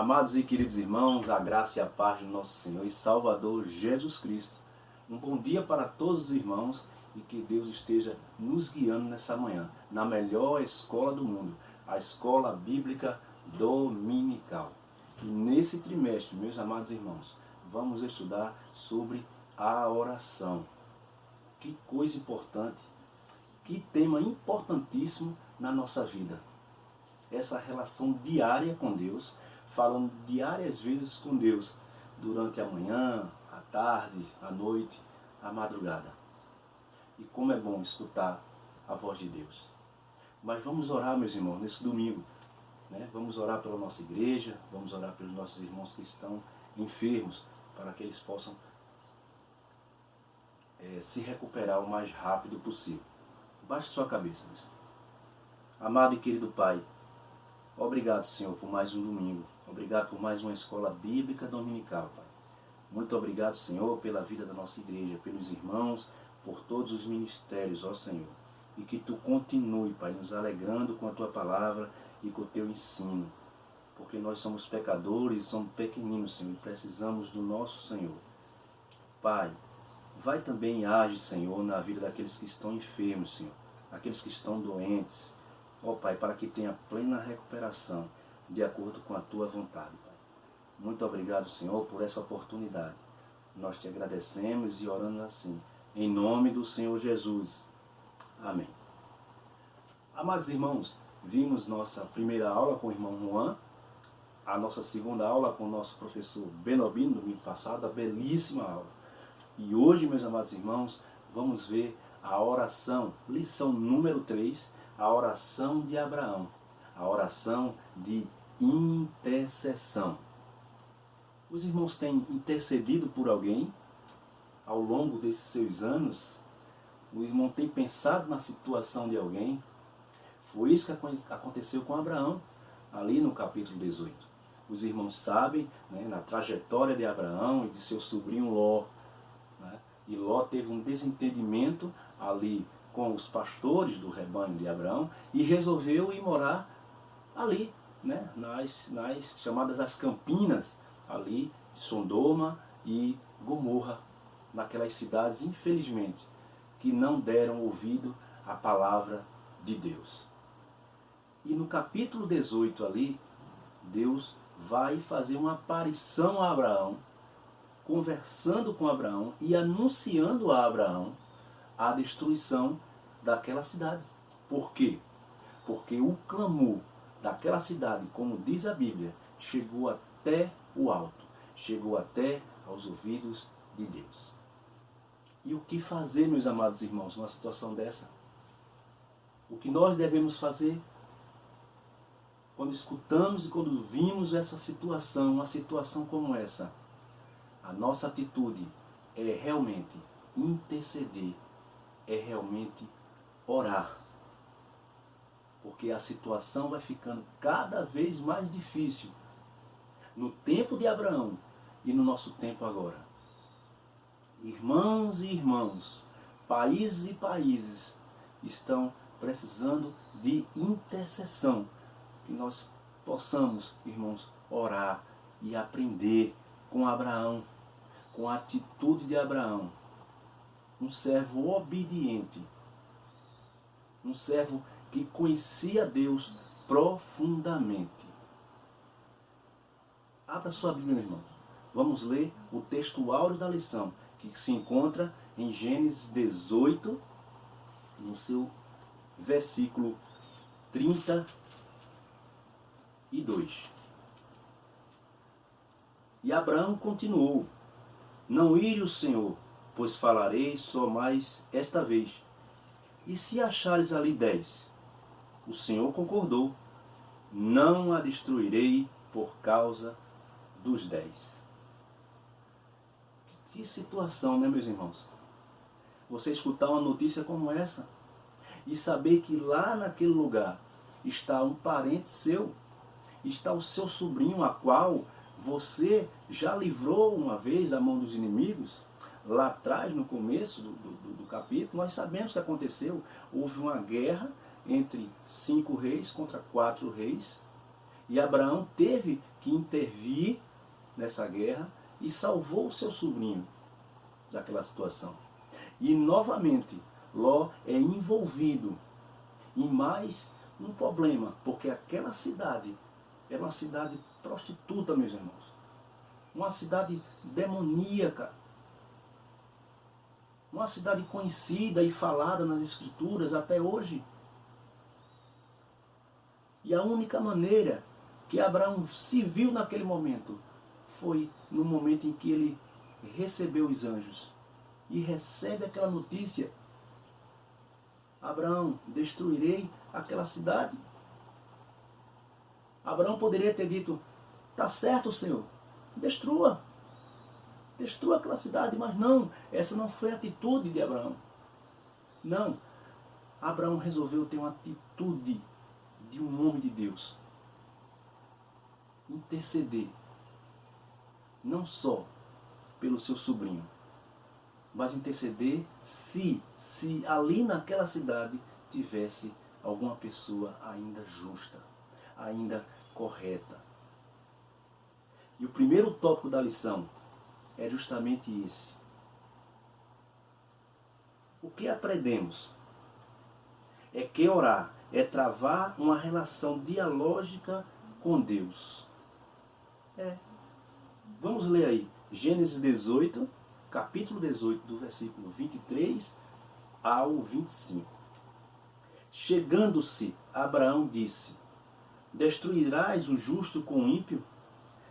Amados e queridos irmãos, a graça e a paz do nosso Senhor e Salvador Jesus Cristo. Um bom dia para todos os irmãos e que Deus esteja nos guiando nessa manhã, na melhor escola do mundo, a Escola Bíblica Dominical. E nesse trimestre, meus amados irmãos, vamos estudar sobre a oração. Que coisa importante, que tema importantíssimo na nossa vida. Essa relação diária com Deus, falando diárias vezes com Deus, durante a manhã, a tarde, a noite, a madrugada. E como é bom escutar a voz de Deus. Mas vamos orar, meus irmãos, nesse domingo. Vamos orar pela nossa igreja, vamos orar pelos nossos irmãos que estão enfermos, para que eles possam se recuperar o mais rápido possível. Baixe sua cabeça, meus irmãos. Amado e querido Pai, obrigado, Senhor, por mais um domingo. Obrigado por mais uma escola bíblica dominical, Pai. Muito obrigado, Senhor, pela vida da nossa igreja, pelos irmãos, por todos os ministérios, ó Senhor. E que Tu continue, Pai, nos alegrando com a Tua palavra e com o Teu ensino. Porque nós somos pecadores, somos pequeninos, Senhor, e precisamos do nosso Senhor. Pai, vai também e age, Senhor, na vida daqueles que estão enfermos, Senhor. Aqueles que estão doentes. Ó Pai, para que tenha plena recuperação, de acordo com a Tua vontade, Pai. Muito obrigado, Senhor, por essa oportunidade. Nós Te agradecemos e oramos assim, em nome do Senhor Jesus. Amém. Amados irmãos, vimos nossa primeira aula com o irmão Juan, a nossa segunda aula com o nosso professor Benobino, no domingo passado, a belíssima aula. E hoje, meus amados irmãos, vamos ver a oração, lição número 3, a oração de Abraão, a oração de intercessão. Os irmãos têm intercedido por alguém ao longo desses seus anos? O irmão tem pensado na situação de alguém? Foi isso que aconteceu com Abraão, ali no capítulo 18. Os irmãos sabem, na trajetória de Abraão e de seu sobrinho Ló. E Ló teve um desentendimento ali com os pastores do rebanho de Abraão e resolveu ir morar ali, nas chamadas as Campinas, ali, Sodoma e Gomorra, naquelas cidades, infelizmente, que não deram ouvido à palavra de Deus. E no capítulo 18 ali, Deus vai fazer uma aparição a Abraão, conversando com Abraão e anunciando a Abraão a destruição daquela cidade. Por quê? Porque o clamor daquela cidade, como diz a Bíblia, chegou até o alto, chegou até aos ouvidos de Deus. E o que fazer, meus amados irmãos, numa situação dessa? O que nós devemos fazer quando escutamos e quando vimos essa situação, uma situação como essa? A nossa atitude é realmente interceder, é realmente orar. Porque a situação vai ficando cada vez mais difícil no tempo de Abraão e no nosso tempo agora. Irmãos e irmãos, países e países estão precisando de intercessão. Que nós possamos, irmãos, orar e aprender com Abraão, com a atitude de Abraão. Um servo obediente, um servo que conhecia Deus profundamente. Abra sua Bíblia, meu irmão. Vamos ler o texto áureo da lição, que se encontra em Gênesis 18, no seu versículo 32. E Abraão continuou: Não ire o Senhor, pois falarei só mais esta vez. E se achares ali 10? O Senhor concordou: Não a destruirei por causa dos 10. Que situação, meus irmãos? Você escutar uma notícia como essa e saber que lá naquele lugar está um parente seu, está o seu sobrinho, a qual você já livrou uma vez da mão dos inimigos. Lá atrás, no começo do capítulo, nós sabemos o que aconteceu. Houve uma guerra entre 5 reis contra 4 reis. E Abraão teve que intervir nessa guerra e salvou o seu sobrinho daquela situação. E novamente, Ló é envolvido em mais um problema, porque aquela cidade era uma cidade prostituta, meus irmãos. Uma cidade demoníaca. Uma cidade conhecida e falada nas Escrituras até hoje. E a única maneira que Abraão se viu naquele momento foi no momento em que ele recebeu os anjos. E recebe aquela notícia: Abraão, destruirei aquela cidade. Abraão poderia ter dito: tá certo, Senhor, destrua aquela cidade. Mas não, essa não foi a atitude de Abraão. Não, Abraão resolveu ter uma atitude de um homem de Deus. Interceder, não só pelo seu sobrinho, mas interceder se ali naquela cidade tivesse alguma pessoa ainda justa, ainda correta. E o primeiro tópico da lição é justamente esse. O que aprendemos é que orar é travar uma relação dialógica com Deus. Vamos ler aí, Gênesis 18, capítulo 18, do versículo 23 ao 25. Chegando-se, Abraão disse: destruirás o justo com o ímpio?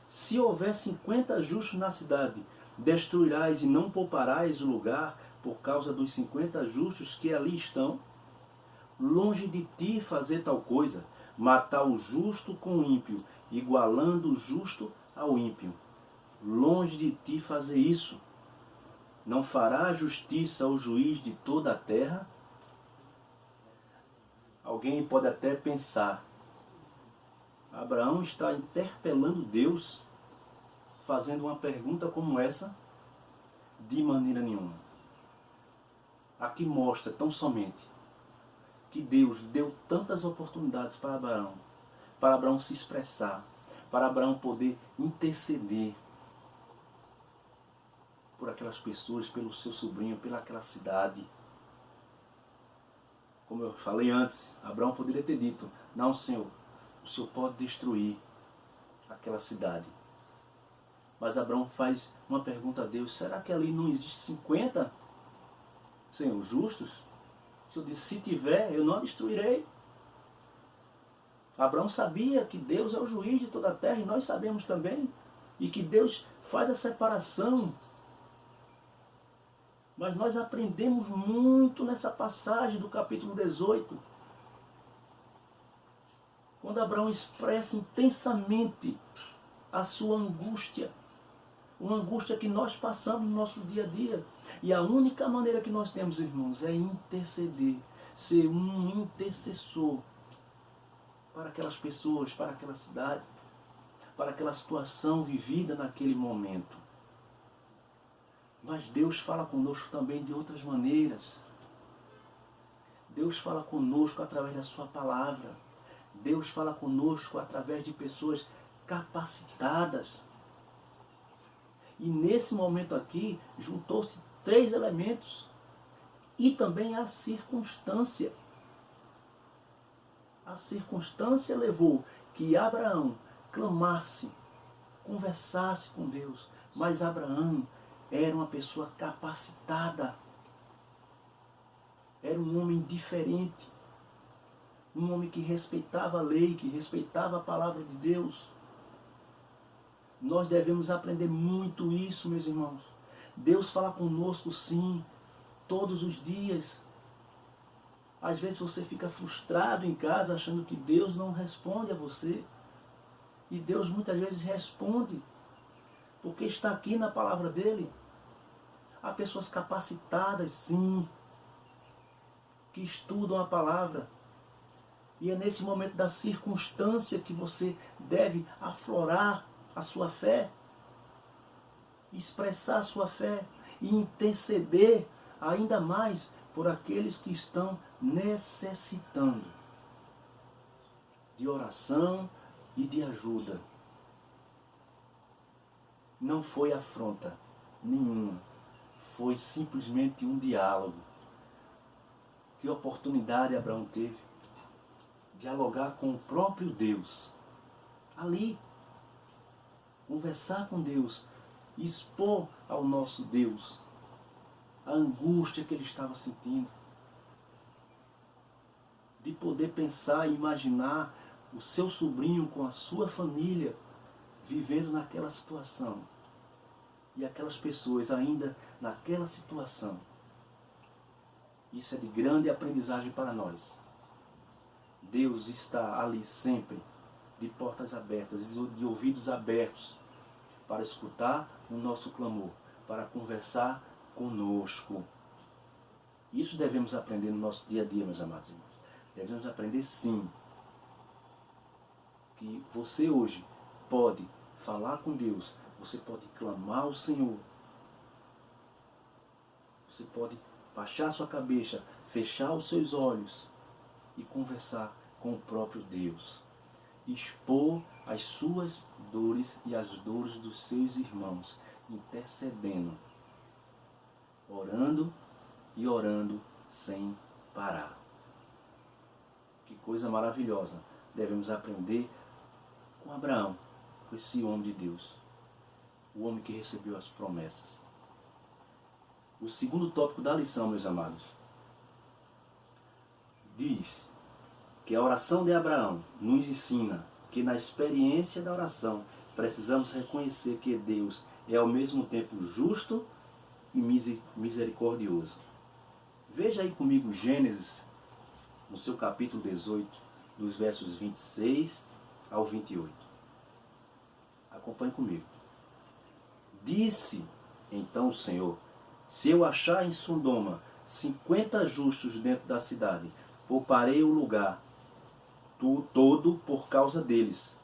Se houver 50 justos na cidade, destruirás e não pouparás o lugar por causa dos 50 justos que ali estão? Longe de ti fazer tal coisa, matar o justo com o ímpio, igualando o justo ao ímpio. Longe de ti fazer isso. Não fará justiça ao juiz de toda a terra? Alguém pode até pensar: Abraão está interpelando Deus, fazendo uma pergunta como essa? De maneira nenhuma. Aqui mostra tão somente que Deus deu tantas oportunidades para Abraão se expressar, para Abraão poder interceder por aquelas pessoas, pelo seu sobrinho, pelaquela cidade. Como eu falei antes, Abraão poderia ter dito: não, Senhor, o Senhor pode destruir aquela cidade. Mas Abraão faz uma pergunta a Deus: será que ali não existe 50, Senhor, justos? O Senhor disse: se tiver, eu não a destruirei. Abraão sabia que Deus é o juiz de toda a terra, e nós sabemos também, e que Deus faz a separação. Mas nós aprendemos muito nessa passagem do capítulo 18, quando Abraão expressa intensamente a sua angústia, uma angústia que nós passamos no nosso dia a dia. E a única maneira que nós temos, irmãos, é interceder, ser um intercessor para aquelas pessoas, para aquela cidade, para aquela situação vivida naquele momento. Mas Deus fala conosco também de outras maneiras. Deus fala conosco através da sua palavra. Deus fala conosco através de pessoas capacitadas. E nesse momento aqui, juntou-se 3 elementos. E também a circunstância. A circunstância levou que Abraão clamasse, conversasse com Deus. Mas Abraão era uma pessoa capacitada. Era um homem diferente. Um homem que respeitava a lei, que respeitava a palavra de Deus. Nós devemos aprender muito isso, meus irmãos. Deus fala conosco, sim, todos os dias. Às vezes você fica frustrado em casa, achando que Deus não responde a você. E Deus muitas vezes responde, porque está aqui na palavra dele. Há pessoas capacitadas, sim, que estudam a palavra. E é nesse momento da circunstância que você deve aflorar a sua fé, expressar a sua fé e interceder ainda mais por aqueles que estão necessitando de oração, e de ajuda. Não foi afronta nenhuma, foi simplesmente um diálogo. Que oportunidade Abraão teve? Dialogar com o próprio Deus. Ali, conversar com Deus, expor ao nosso Deus a angústia que ele estava sentindo. De poder pensar e imaginar o seu sobrinho com a sua família vivendo naquela situação. E aquelas pessoas ainda naquela situação. Isso é de grande aprendizagem para nós. Deus está ali sempre, de portas abertas, de ouvidos abertos, para escutar o nosso clamor, para conversar conosco. Isso devemos aprender no nosso dia a dia, meus amados irmãos. Devemos aprender sim, que você hoje pode falar com Deus, você pode clamar ao Senhor, você pode baixar sua cabeça, fechar os seus olhos e conversar com o próprio Deus. Expor as suas dores e as dores dos seus irmãos, intercedendo, orando e orando sem parar. Que coisa maravilhosa devemos aprender com Abraão, com esse homem de Deus, o homem que recebeu as promessas. O segundo tópico da lição, meus amados, diz que a oração de Abraão nos ensina que na experiência da oração precisamos reconhecer que Deus é ao mesmo tempo justo e misericordioso. Veja aí comigo Gênesis, no seu capítulo 18, dos versos 26 ao 28. Acompanhe comigo. Disse então o Senhor: se eu achar em Sodoma 50 justos dentro da cidade, pouparei o lugar todo por causa deles.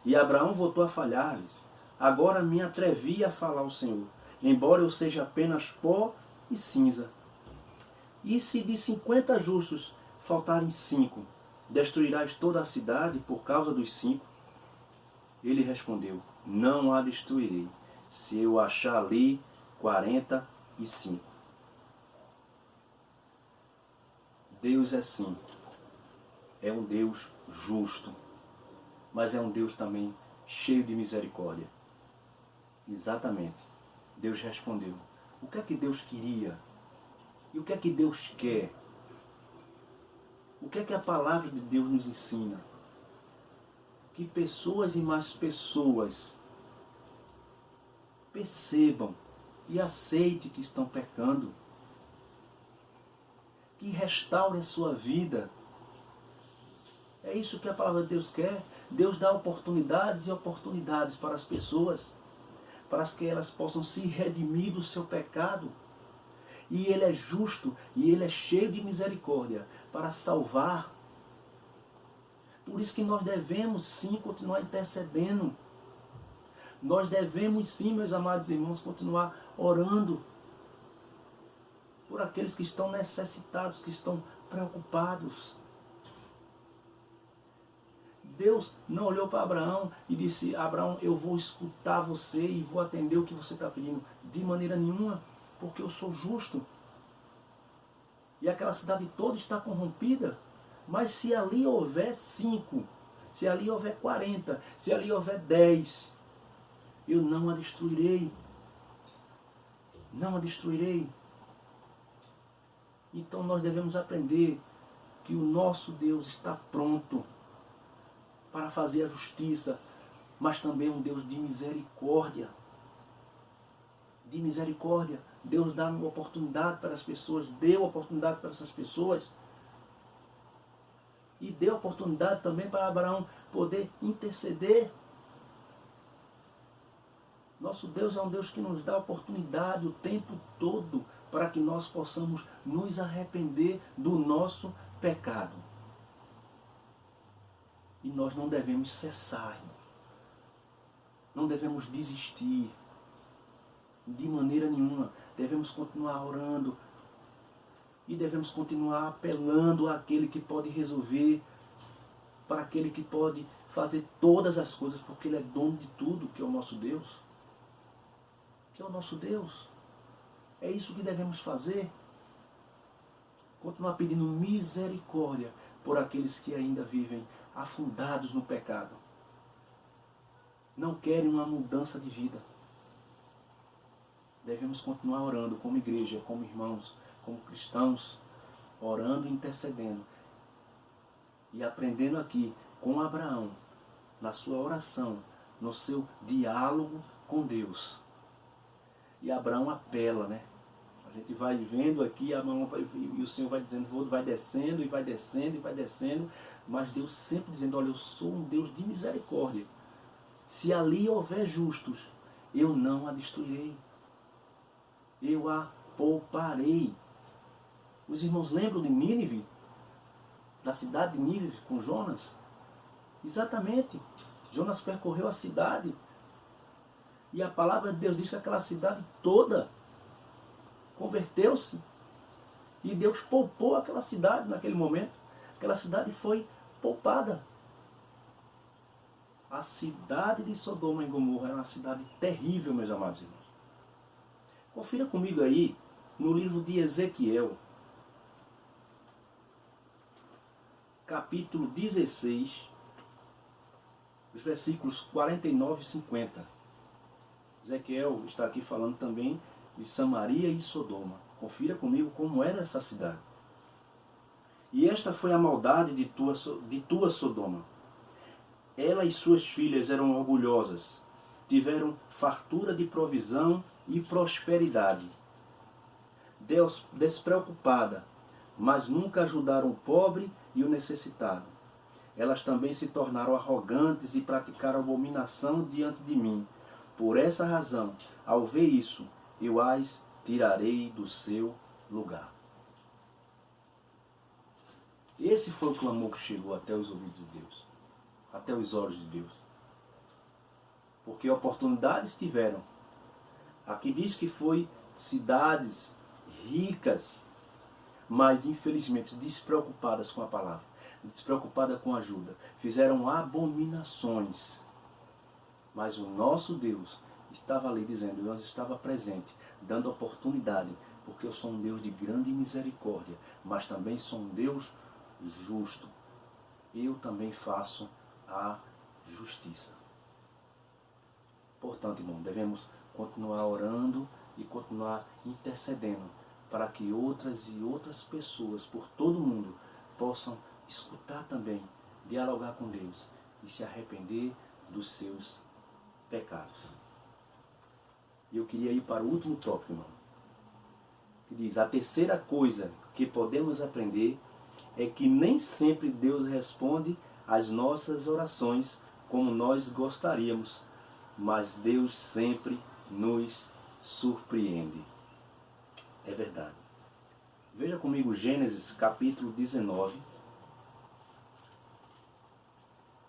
E Abraão voltou a falhar-lhes. Agora me atrevi a falar ao Senhor, embora eu seja apenas pó e cinza. E se de 50 justos faltarem 5, destruirás toda a cidade por causa dos 5? Ele respondeu: não a destruirei, se eu achar ali 45. Deus é sim, é um Deus justo, mas é um Deus também cheio de misericórdia. Exatamente. Deus respondeu. O que é que Deus queria? E o que é que Deus quer? O que é que a palavra de Deus nos ensina? Que pessoas e mais pessoas percebam e aceitem que estão pecando. Que restaurem a sua vida. É isso que a palavra de Deus quer. Deus dá oportunidades e oportunidades para as pessoas, para que elas possam se redimir do seu pecado. E Ele é justo e Ele é cheio de misericórdia para salvar. Por isso que nós devemos sim continuar intercedendo. Nós devemos sim, meus amados irmãos, continuar orando por aqueles que estão necessitados, que estão preocupados. Deus não olhou para Abraão e disse: Abraão, eu vou escutar você e vou atender o que você está pedindo. De maneira nenhuma, porque eu sou justo. E aquela cidade toda está corrompida. Mas se ali houver 5, se ali houver 40, se ali houver 10, eu não a destruirei. Não a destruirei. Então nós devemos aprender que o nosso Deus está pronto para fazer a justiça, mas também um Deus de misericórdia. De misericórdia. Deus dá uma oportunidade para as pessoas, deu oportunidade para essas pessoas. E deu oportunidade também para Abraão poder interceder. Nosso Deus é um Deus que nos dá oportunidade o tempo todo para que nós possamos nos arrepender do nosso pecado. E nós não devemos cessar, não devemos desistir, de maneira nenhuma. Devemos continuar orando e devemos continuar apelando àquele que pode resolver, para aquele que pode fazer todas as coisas, porque Ele é dono de tudo, que é o nosso Deus. Que é o nosso Deus. É isso que devemos fazer. Continuar pedindo misericórdia por aqueles que ainda vivem afundados no pecado. Não querem uma mudança de vida. Devemos continuar orando como igreja, como irmãos, como cristãos, orando e intercedendo. E aprendendo aqui com Abraão, na sua oração, no seu diálogo com Deus. E Abraão apela, né? A gente vai vendo aqui, e o Senhor vai dizendo, vai descendo, e vai descendo, e vai descendo, mas Deus sempre dizendo, olha, eu sou um Deus de misericórdia. Se ali houver justos, eu não a destruirei. Eu a pouparei. Os irmãos lembram de Nínive? Da cidade de Nínive com Jonas? Exatamente. Jonas percorreu a cidade. E a palavra de Deus diz que aquela cidade toda converteu-se. E Deus poupou aquela cidade naquele momento. Aquela cidade foi poupada. A cidade de Sodoma e Gomorra era uma cidade terrível, meus amados irmãos. Confira comigo aí no livro de Ezequiel, capítulo 16, os versículos 49 e 50. Ezequiel está aqui falando também de Samaria e Sodoma. Confira comigo como era essa cidade. E esta foi a maldade de tua Sodoma. Ela e suas filhas eram orgulhosas, tiveram fartura de provisão e prosperidade. Despreocupada, mas nunca ajudaram o pobre e o necessitado. Elas também se tornaram arrogantes e praticaram abominação diante de mim. Por essa razão, ao ver isso, eu as tirarei do seu lugar. Esse foi o clamor que chegou até os ouvidos de Deus, até os olhos de Deus. Porque oportunidades tiveram. Aqui diz que foi cidades ricas, mas infelizmente despreocupadas com a palavra, despreocupadas com a ajuda. Fizeram abominações. Mas o nosso Deus estava ali dizendo, Deus estava presente, dando oportunidade, porque eu sou um Deus de grande misericórdia, mas também sou um Deus justo. Eu também faço a justiça. Portanto, irmão, devemos continuar orando e continuar intercedendo para que outras e outras pessoas por todo o mundo possam escutar também, dialogar com Deus e se arrepender dos seus pecados. E eu queria ir para o último tópico, irmão, que diz, a terceira coisa que podemos aprender é que nem sempre Deus responde às nossas orações como nós gostaríamos, mas Deus sempre nos surpreende. É verdade. Veja comigo Gênesis capítulo 19,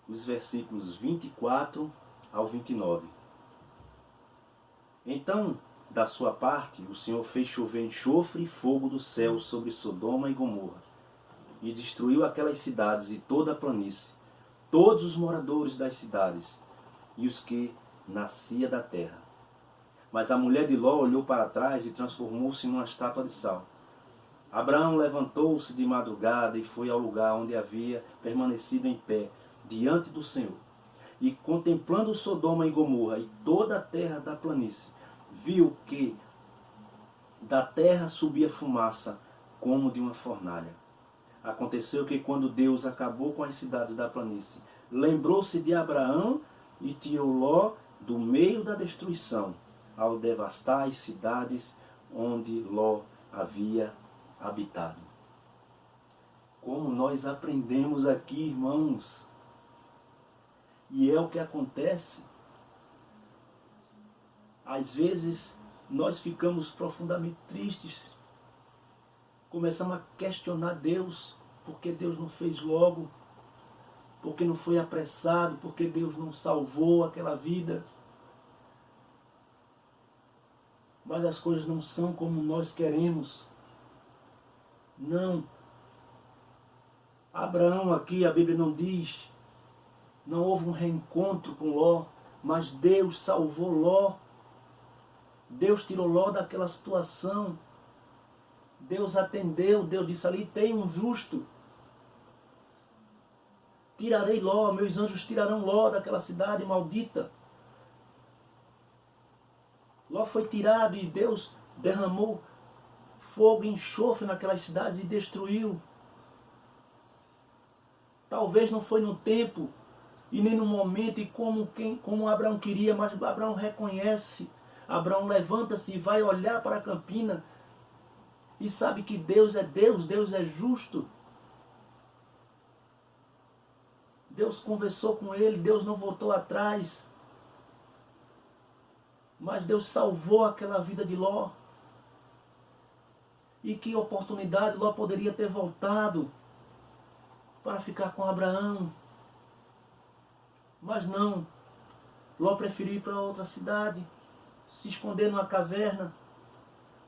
os versículos 24 ao 29. Então, da sua parte, o Senhor fez chover enxofre e fogo do céu sobre Sodoma e Gomorra, e destruiu aquelas cidades e toda a planície, todos os moradores das cidades, e os que nascia da terra. Mas a mulher de Ló olhou para trás e transformou-se numa estátua de sal. Abraão levantou-se de madrugada e foi ao lugar onde havia permanecido em pé, diante do Senhor. E contemplando Sodoma e Gomorra e toda a terra da planície, viu que da terra subia fumaça como de uma fornalha. Aconteceu que quando Deus acabou com as cidades da planície, lembrou-se de Abraão e tirou Ló do meio da destruição, ao devastar as cidades onde Ló havia habitado. Como nós aprendemos aqui, irmãos, e é o que acontece. Às vezes nós ficamos profundamente tristes, começamos a questionar Deus, porque Deus não fez logo, porque não foi apressado, porque Deus não salvou aquela vida. Mas as coisas não são como nós queremos. Não. Abraão aqui, a Bíblia não diz Não houve um reencontro com Ló, mas Deus salvou Ló. Deus tirou Ló daquela situação. Deus atendeu, Deus disse ali, tem um justo. Tirarei Ló, meus anjos tirarão Ló daquela cidade maldita. Ló foi tirado e Deus derramou fogo e enxofre naquelas cidades e destruiu. Talvez não foi no tempo e nem no momento e como Abraão queria, mas Abraão reconhece. Abraão levanta-se e vai olhar para a campina e sabe que Deus é Deus, Deus é justo. Deus conversou com ele, Deus não voltou atrás. Mas Deus salvou aquela vida de Ló. E que oportunidade Ló poderia ter voltado para ficar com Abraão. Mas não. Ló preferiu ir para outra cidade, se esconder numa caverna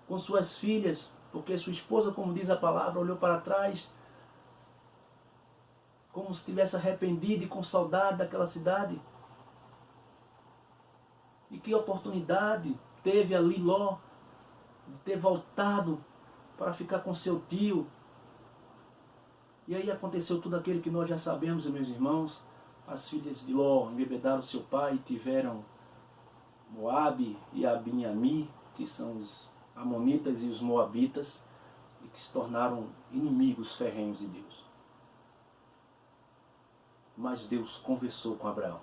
com suas filhas, porque sua esposa, como diz a palavra, olhou para trás, como se estivesse arrependido e com saudade daquela cidade. E que oportunidade teve ali Ló de ter voltado para ficar com seu tio. E aí aconteceu tudo aquilo que nós já sabemos, meus irmãos. As filhas de Ló embebedaram seu pai e tiveram Moabe e Abinami, que são os amonitas e os moabitas, e que se tornaram inimigos ferrenhos de Deus. Mas Deus conversou com Abraão.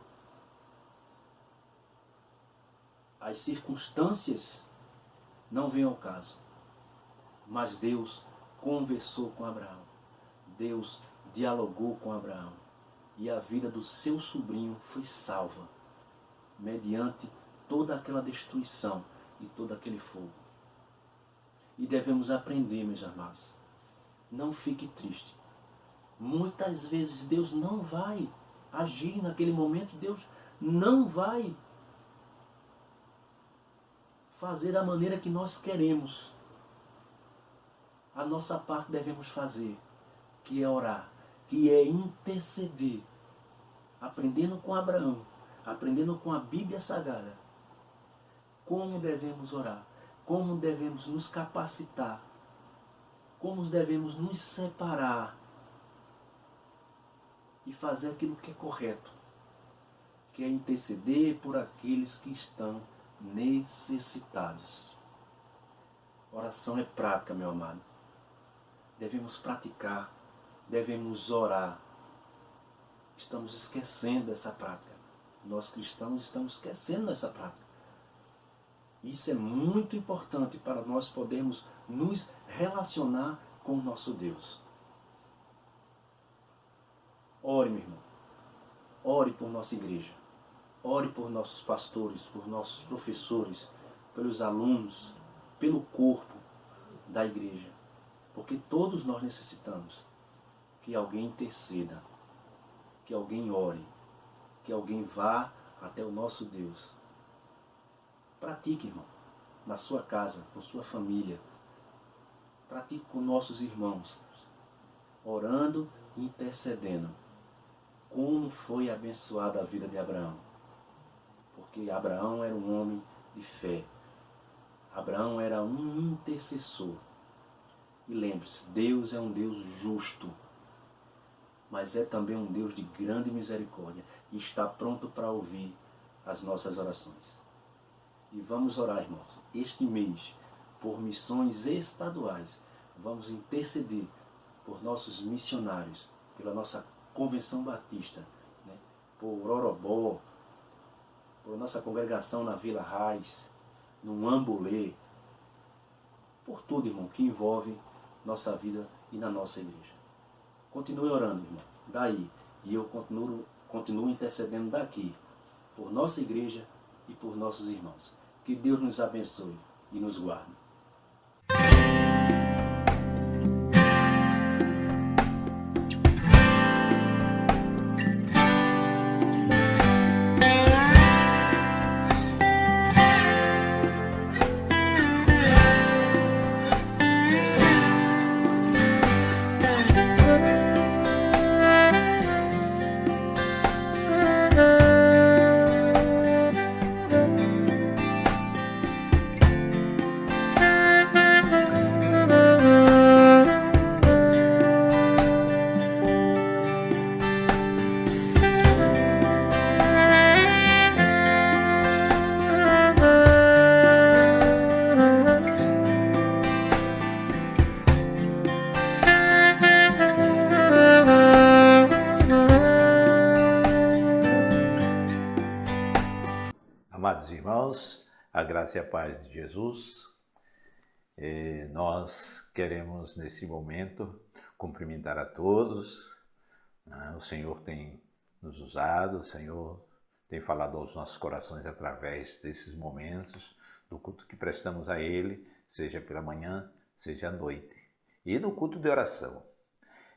As circunstâncias não vêm ao caso, mas Deus conversou com Abraão. Deus dialogou com Abraão. E a vida do seu sobrinho foi salva, mediante toda aquela destruição e todo aquele fogo. E devemos aprender, meus amados, não fique triste. Muitas vezes Deus não vai agir naquele momento, Deus não vai fazer da maneira que nós queremos. A nossa parte devemos fazer, que é orar, que é interceder, aprendendo com Abraão, aprendendo com a Bíblia Sagrada, como devemos orar, como devemos nos capacitar, como devemos nos separar e fazer aquilo que é correto, que é interceder por aqueles que estão necessitados. Oração é prática, meu amado. Devemos praticar, devemos orar. Estamos esquecendo essa prática. Nós cristãos estamos esquecendo essa prática. Isso é muito importante para nós podermos nos relacionar com o nosso Deus. Ore, meu irmão. Ore por nossa igreja. Ore por nossos pastores, por nossos professores, pelos alunos, pelo corpo da igreja. Porque todos nós necessitamos que alguém interceda, que alguém ore, que alguém vá até o nosso Deus. Pratique, irmão, na sua casa, com sua família. Pratique com nossos irmãos, orando e intercedendo. Como foi abençoada a vida de Abraão. Porque Abraão era um homem de fé. Abraão era um intercessor. E lembre-se, Deus é um Deus justo, mas é também um Deus de grande misericórdia e está pronto para ouvir as nossas orações. E vamos orar, irmãos, este mês, por missões estaduais. Vamos interceder por nossos missionários, pela nossa Convenção Batista, né? Por Orobó, por nossa congregação na Vila Raiz, no Ambolê, por tudo, irmão, que envolve nossa vida e na nossa igreja. Continue orando, irmão, daí, e eu continuo intercedendo daqui, por nossa igreja e por nossos irmãos. Que Deus nos abençoe e nos guarde. Amados irmãos, a graça e a paz de Jesus, nós queremos nesse momento cumprimentar a todos. O Senhor tem nos usado, o Senhor tem falado aos nossos corações através desses momentos, do culto que prestamos a Ele, seja pela manhã, seja à noite, e no culto de oração.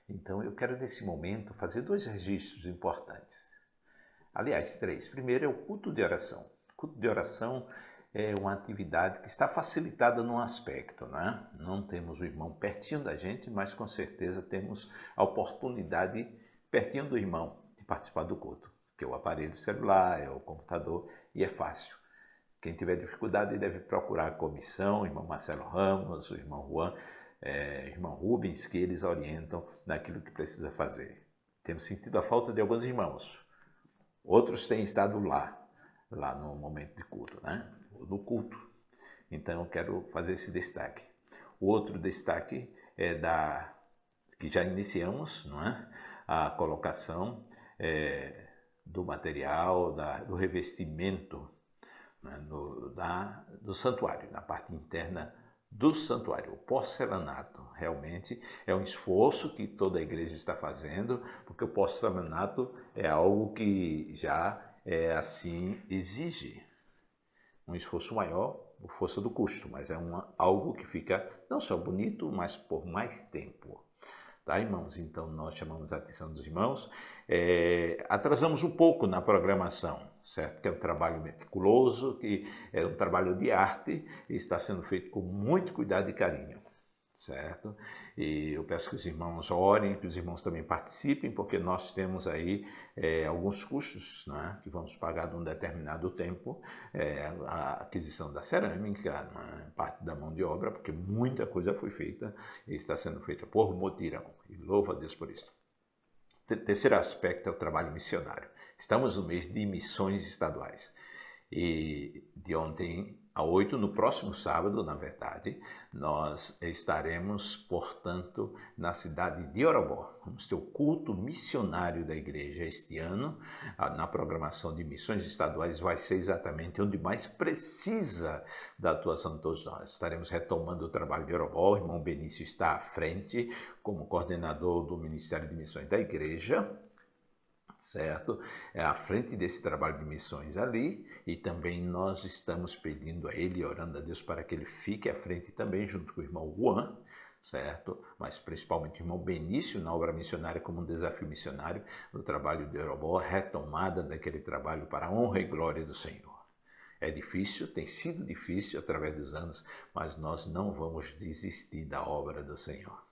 Então eu quero nesse momento fazer 2 registros importantes. Aliás, 3. Primeiro é o culto de oração. O culto de oração é uma atividade que está facilitada num aspecto, né? Não temos o irmão pertinho da gente, mas com certeza temos a oportunidade pertinho do irmão de participar do culto, que é o aparelho celular, é o computador, e é fácil. Quem tiver dificuldade deve procurar a comissão, o irmão Marcelo Ramos, o irmão Juan, irmão Rubens, que eles orientam naquilo que precisa fazer. Temos sentido a falta de alguns irmãos. Outros têm estado lá no momento de culto, né? No culto. Então eu quero fazer esse destaque. O outro destaque é que já iniciamos, não é? A colocação do material, do revestimento, né? do santuário, na parte interna do santuário. O porcelanato realmente é um esforço que toda a igreja está fazendo, porque o porcelanato é algo que já assim exige um esforço maior por força do custo, mas é algo que fica não só bonito, mas por mais tempo. Tá, irmãos? Então nós chamamos a atenção dos irmãos, atrasamos um pouco na programação, certo? Que é um trabalho meticuloso, que é um trabalho de arte e está sendo feito com muito cuidado e carinho, certo? E eu peço que os irmãos orem, que os irmãos também participem, porque nós temos aí alguns custos, né, que vamos pagar de um determinado tempo, a aquisição da cerâmica, né, parte da mão de obra, porque muita coisa foi feita e está sendo feita por mutirão, e louva a Deus por isso. Terceiro aspecto é o trabalho missionário. Estamos no mês de missões estaduais. E de ontem a 8, no próximo sábado, na verdade, nós estaremos, portanto, na cidade de Orobó. Vamos ter o culto missionário da igreja este ano. Na programação de missões estaduais vai ser exatamente onde mais precisa da atuação de todos nós. Estaremos retomando o trabalho de Orobó. O irmão Benício está à frente como coordenador do Ministério de Missões da igreja, certo? É à frente desse trabalho de missões ali, e também nós estamos pedindo a ele, orando a Deus para que ele fique à frente também, junto com o irmão Juan, certo? Mas principalmente o irmão Benício na obra missionária como um desafio missionário no trabalho de Orobó, retomada daquele trabalho para a honra e glória do Senhor. É difícil, tem sido difícil através dos anos, mas nós não vamos desistir da obra do Senhor.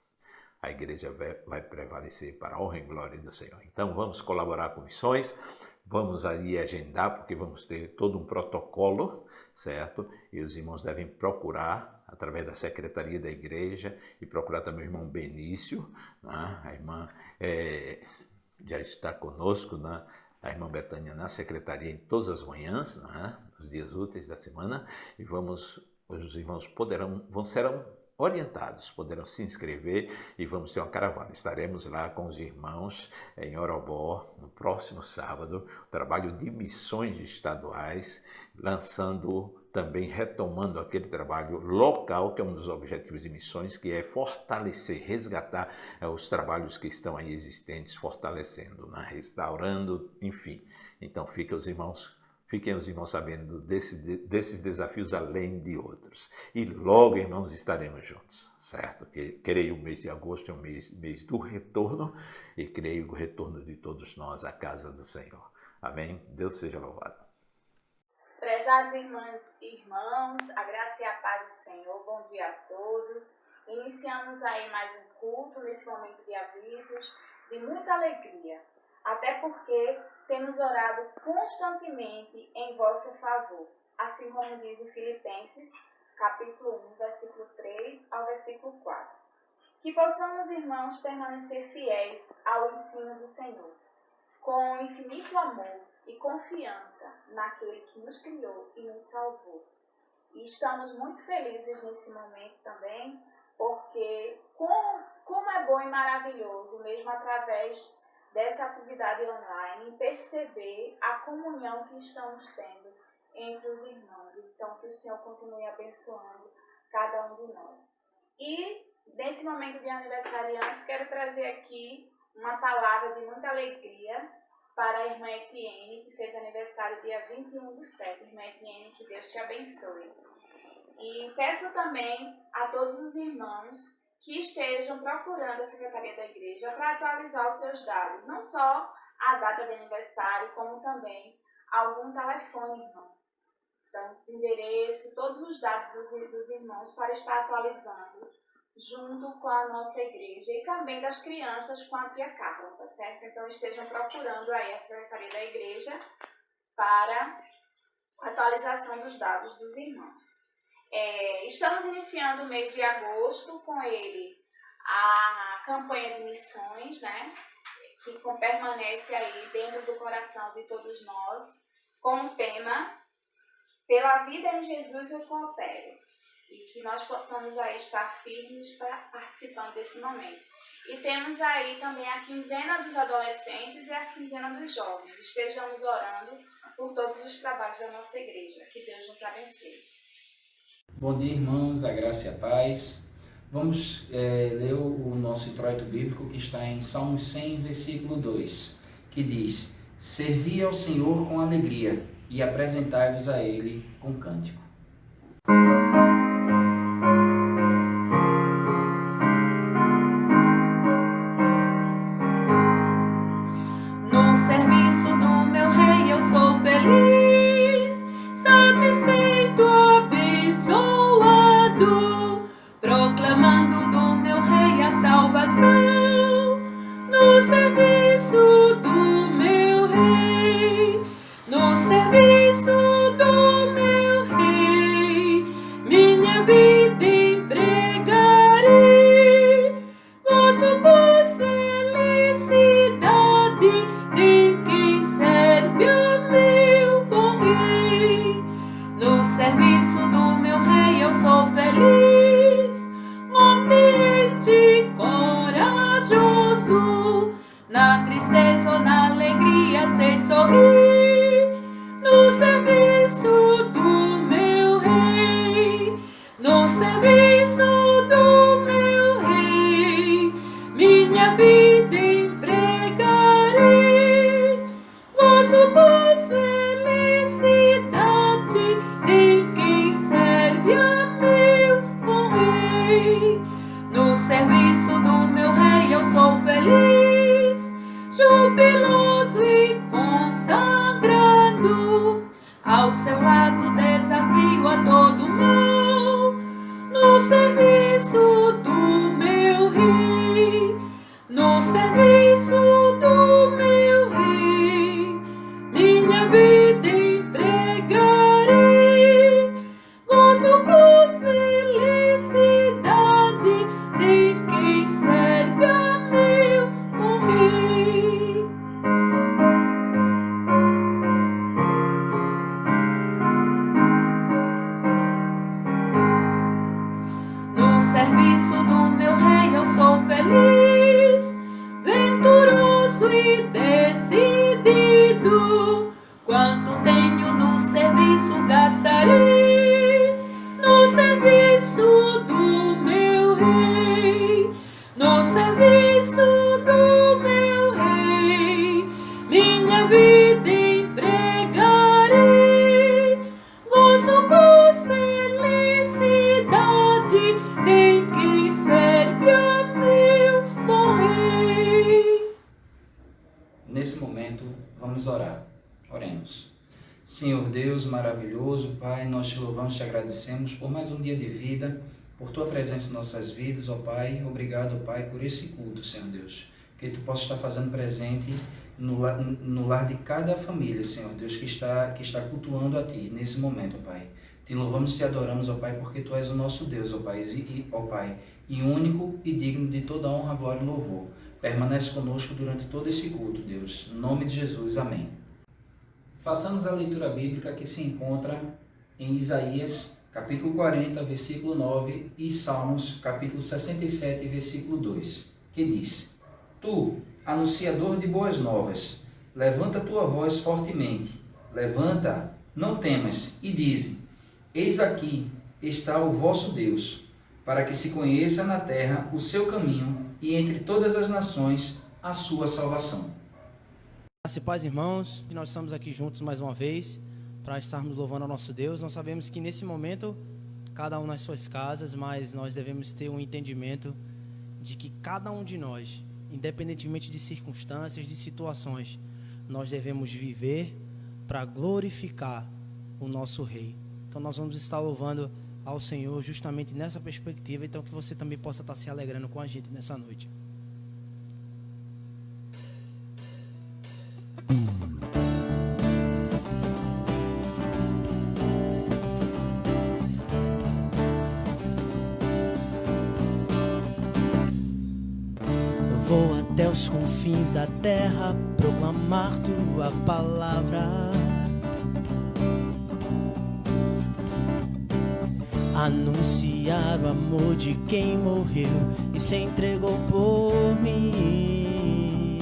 A igreja vai prevalecer para a honra e glória do Senhor. Então vamos colaborar com missões, vamos aí agendar, porque vamos ter todo um protocolo, certo? E os irmãos devem procurar, através da secretaria da igreja, e procurar também o irmão Benício, né? A irmã já está conosco, né? A irmã Betânia na secretaria em todas as manhãs, né? Nos dias úteis da semana, e os irmãos serão orientados, poderão se inscrever e vamos ter uma caravana. Estaremos lá com os irmãos em Orobó no próximo sábado, trabalho de missões estaduais, lançando também, retomando aquele trabalho local, que é um dos objetivos de missões, que é fortalecer, resgatar os trabalhos que estão aí existentes, fortalecendo, né? Restaurando, enfim. Então fiquem os irmãos sabendo desses desafios, além de outros. E logo, irmãos, estaremos juntos, certo? Creio o mês de agosto é um mês do retorno, e creio o retorno de todos nós à casa do Senhor. Amém? Deus seja louvado. Prezados irmãs e irmãos, a graça e a paz do Senhor, bom dia a todos. Iniciamos aí mais um culto nesse momento de avisos, de muita alegria, até porque temos orado constantemente em vosso favor, assim como diz em Filipenses, capítulo 1, versículo 3 ao versículo 4. Que possamos, irmãos, permanecer fiéis ao ensino do Senhor, com infinito amor e confiança naquele que nos criou e nos salvou. E estamos muito felizes nesse momento também, porque como é bom e maravilhoso, mesmo através dessa atividade online, perceber a comunhão que estamos tendo entre os irmãos. Então, que o Senhor continue abençoando cada um de nós. E, nesse momento de aniversariantes, quero trazer aqui uma palavra de muita alegria para a irmã Etienne, que fez aniversário dia 21/7. Irmã Etienne, que Deus te abençoe. E peço também a todos os irmãos que estejam procurando a Secretaria da Igreja para atualizar os seus dados, não só a data de aniversário, como também algum telefone, irmão. Então, endereço, todos os dados dos irmãos para estar atualizando junto com a nossa igreja e também das crianças com a tia Carla, tá certo? Então, estejam procurando aí a Secretaria da Igreja para atualização dos dados dos irmãos. Estamos iniciando o mês de agosto com ele a campanha de missões, né? Que permanece aí dentro do coração de todos nós, com o tema Pela Vida em Jesus eu coopero. E que nós possamos aí estar firmes participando desse momento. E temos aí também a quinzena dos adolescentes e a quinzena dos jovens. Estejamos orando por todos os trabalhos da nossa igreja. Que Deus nos abençoe. Bom dia, irmãos, a graça e a paz. Vamos ler o nosso introito bíblico que está em Salmos 100, versículo 2, que diz: Servi ao Senhor com alegria e apresentai-vos a Ele com cântico. No serviço do meu rei eu sou feliz, satisfeito, abençoado, proclamando do meu rei a salvação. No serviço do meu rei, no serviço do meu rei, minha vida empregarei, gozo por felicidade em quem serve a meu bom rei. No serviço do meu rei eu sou feliz, obediente, corajoso, na tristeza ou na alegria sei sorrir. No serviço do meu rei, no serviço do meu rei, minha vida empregarei, gozo por felicidade em quem serve a meu bom rei. No serviço do meu rei eu sou feliz, jubiloso e consagrado, ao seu lado desafio a todo mal. No serviço do meu rei, no serviço do meu rei, minha vida empregarei, gozo por felicidade em quem serve a meu bom rei. No serviço do meu rei eu sou feliz, venturoso e decidido, quanto tenho no serviço gastarei. No serviço do meu rei, no serviço do meu rei, minha vida empregarei, gozo por felicidade em quem serve a meu bom rei. Nesse momento, vamos orar. Oremos. Senhor Deus maravilhoso, Pai, nós te louvamos, te agradecemos por mais um dia de vida, por Tua presença em nossas vidas, ó Pai. Obrigado, ó Pai, por esse culto, Senhor Deus, que Tu possa estar fazendo presente no lar de cada família, Senhor Deus, que está cultuando a Ti nesse momento, ó Pai. Te louvamos, te adoramos, ó Pai, porque Tu és o nosso Deus, ó Pai, e único e digno de toda honra, glória e louvor. Permanece conosco durante todo esse culto, Deus. Em nome de Jesus, amém. Façamos a leitura bíblica que se encontra em Isaías, capítulo 40, versículo 9, e Salmos, capítulo 67, versículo 2, que diz: Tu, anunciador de boas novas, levanta tua voz fortemente, levanta, Não temas, e dize: eis aqui está o vosso Deus, para que se conheça na terra o seu caminho e entre todas as nações a sua salvação. Graças e paz, irmãos, nós estamos aqui juntos mais uma vez para estarmos louvando ao nosso Deus. Nós sabemos que nesse momento, cada um nas suas casas, mas nós devemos ter um entendimento de que cada um de nós, independentemente de circunstâncias, de situações, nós devemos viver para glorificar o nosso Rei. Então nós vamos estar louvando ao Senhor justamente nessa perspectiva, então que você também possa estar se alegrando com a gente nessa noite. Vou até os confins da terra proclamar tua palavra, anunciar o amor de quem morreu e se entregou por mim.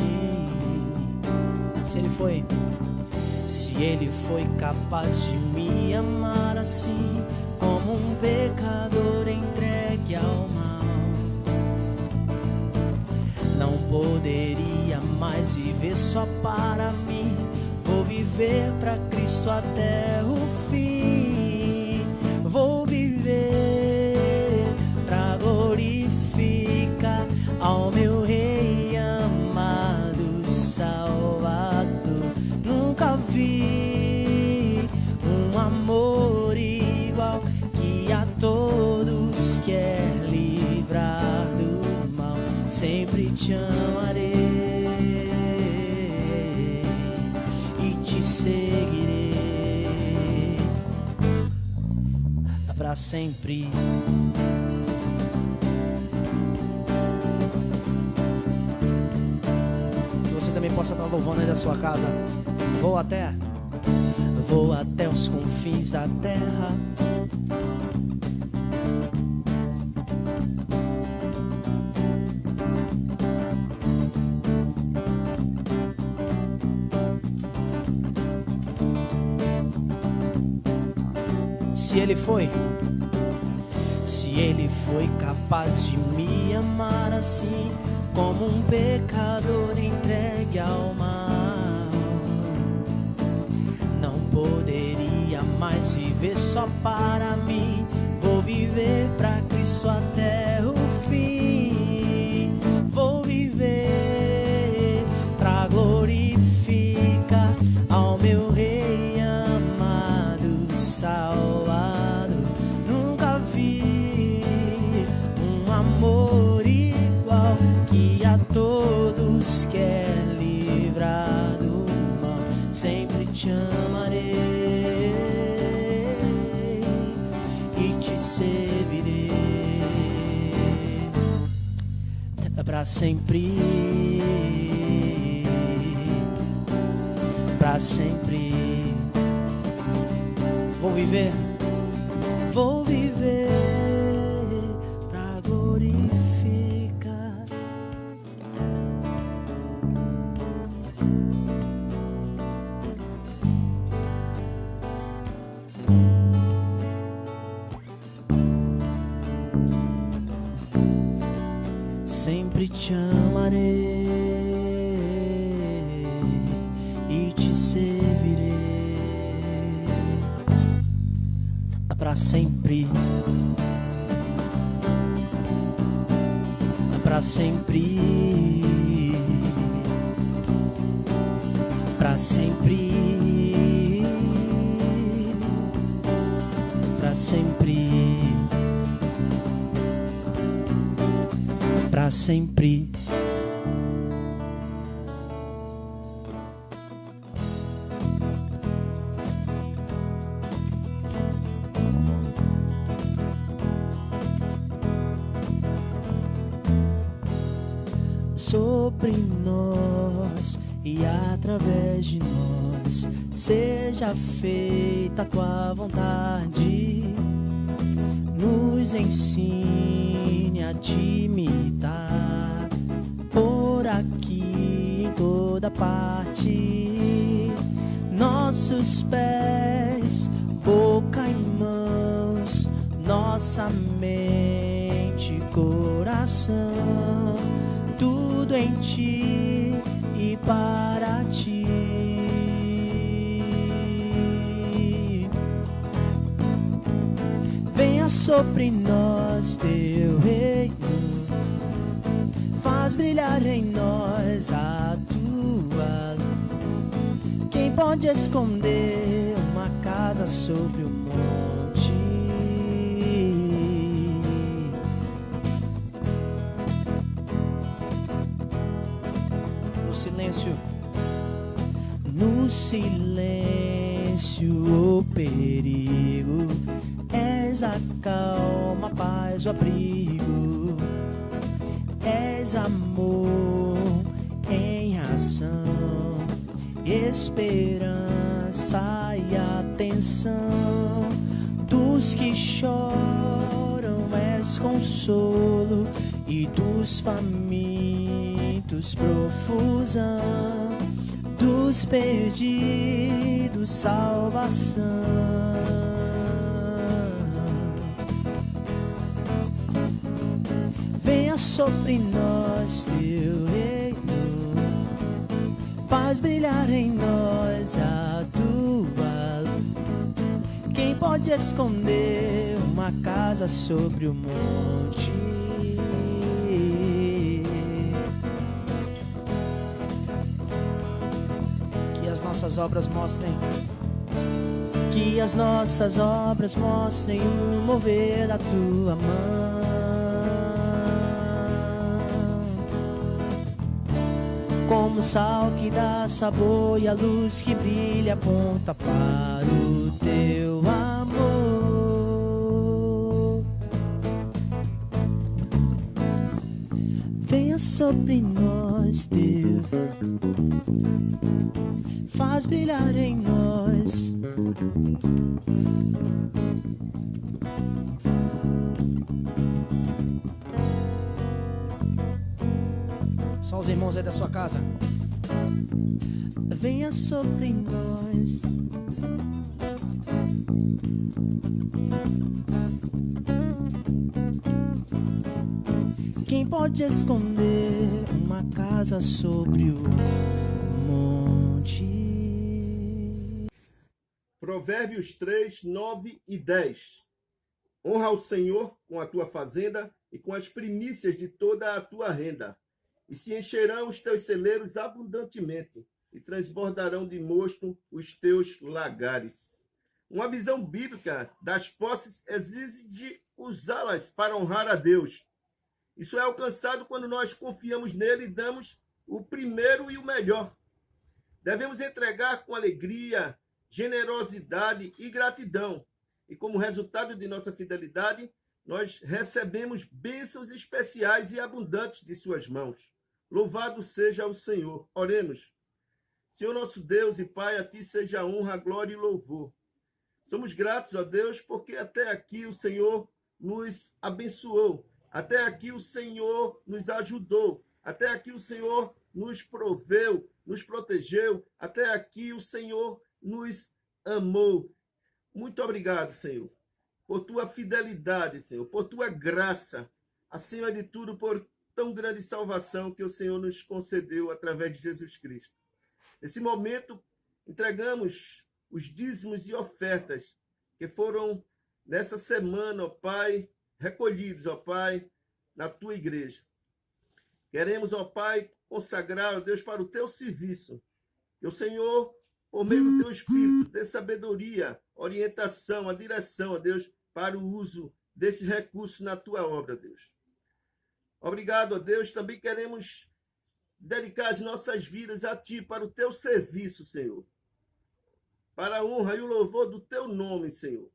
Se ele foi capaz de me amar assim, como um pecador entregue ao mal, não poderia mais viver só para mim. Vou viver para Cristo até o fim. Vou viver para glorificar ao meu Rei amado, Salvador. Nunca vi um amor igual, que a todos quer livrar do mal. Sempre te amarei e te seguirei para sempre. Que você também possa estar louvando aí da sua casa. Vou até os confins da terra, se ele foi capaz de me amar assim, como um pecador entregue ao mal, não poderia mais viver só para mim. Vou viver para Cristo até o fim. Vou viver para glorificar ao meu Rei amado, Salvador. Nunca vi um amor igual, que a todos quer livrar do mal. Sempre te amarei e te servirei para sempre, para sempre. Vou viver para glorificar. Sempre te amarei e te servirei para sempre, para sempre, para sempre, para sempre, para sempre. Sobre nós e através de nós seja feita a tua vontade. Nos ensine a te imitar por aqui em toda parte. Nossos pés pés, boca e mãos, nossa mente, coração, tudo em ti e para ti. Venha sobre nós teu reino, faz brilhar em nós a tua luz. Quem pode esconder uma casa sobre o monte? No silêncio, o perigo, és a calma, a paz, o abrigo, és amor em ação, esperança e atenção dos que choram, és consolo, e dos famintos profusão, dos perdidos salvação. Venha sobre nós teu reino, faz brilhar em nós a tua luz. Quem pode esconder uma casa sobre o monte? Que as nossas obras mostrem, que as nossas obras mostrem o mover da tua mão. Como o sal que dá sabor e a luz que brilha aponta para o teu amor. Venha sobre nós, Deus, faz brilhar em nós só os irmãos aí da sua casa. Venha sobre nós, quem pode esconder uma casa sobre o monte? Provérbios 3, 9 e 10. Honra ao Senhor com a tua fazenda e com as primícias de toda a tua renda. E se encherão os teus celeiros abundantemente, e transbordarão de mosto os teus lagares. Uma visão bíblica das posses exige usá-las para honrar a Deus. Isso é alcançado quando nós confiamos nele e damos o primeiro e o melhor. Devemos entregar com alegria, generosidade e gratidão. E como resultado de nossa fidelidade, nós recebemos bênçãos especiais e abundantes de suas mãos. Louvado seja o Senhor. Oremos. Senhor nosso Deus e Pai, a Ti seja a honra, a glória e louvor. Somos gratos, ó Deus, porque até aqui o Senhor nos abençoou. Até aqui o Senhor nos ajudou. Até aqui o Senhor nos proveu, nos protegeu. Até aqui o Senhor nos amou. Muito obrigado, Senhor, por Tua fidelidade, Senhor, por Tua graça. Acima de tudo, por tão grande salvação que o Senhor nos concedeu através de Jesus Cristo. Nesse momento, entregamos os dízimos e ofertas que foram nessa semana, ó Pai, recolhidos, ó Pai, na Tua igreja. Queremos, ó Pai, consagrar, ó Deus, para o Teu serviço. Que o Senhor, por meio do Teu Espírito, dê sabedoria, orientação, a direção, ó Deus, para o uso desses recursos na Tua obra, Deus. Obrigado, ó Deus. Também queremos dedicar as nossas vidas a Ti, para o Teu serviço, Senhor. Para a honra e o louvor do Teu nome, Senhor.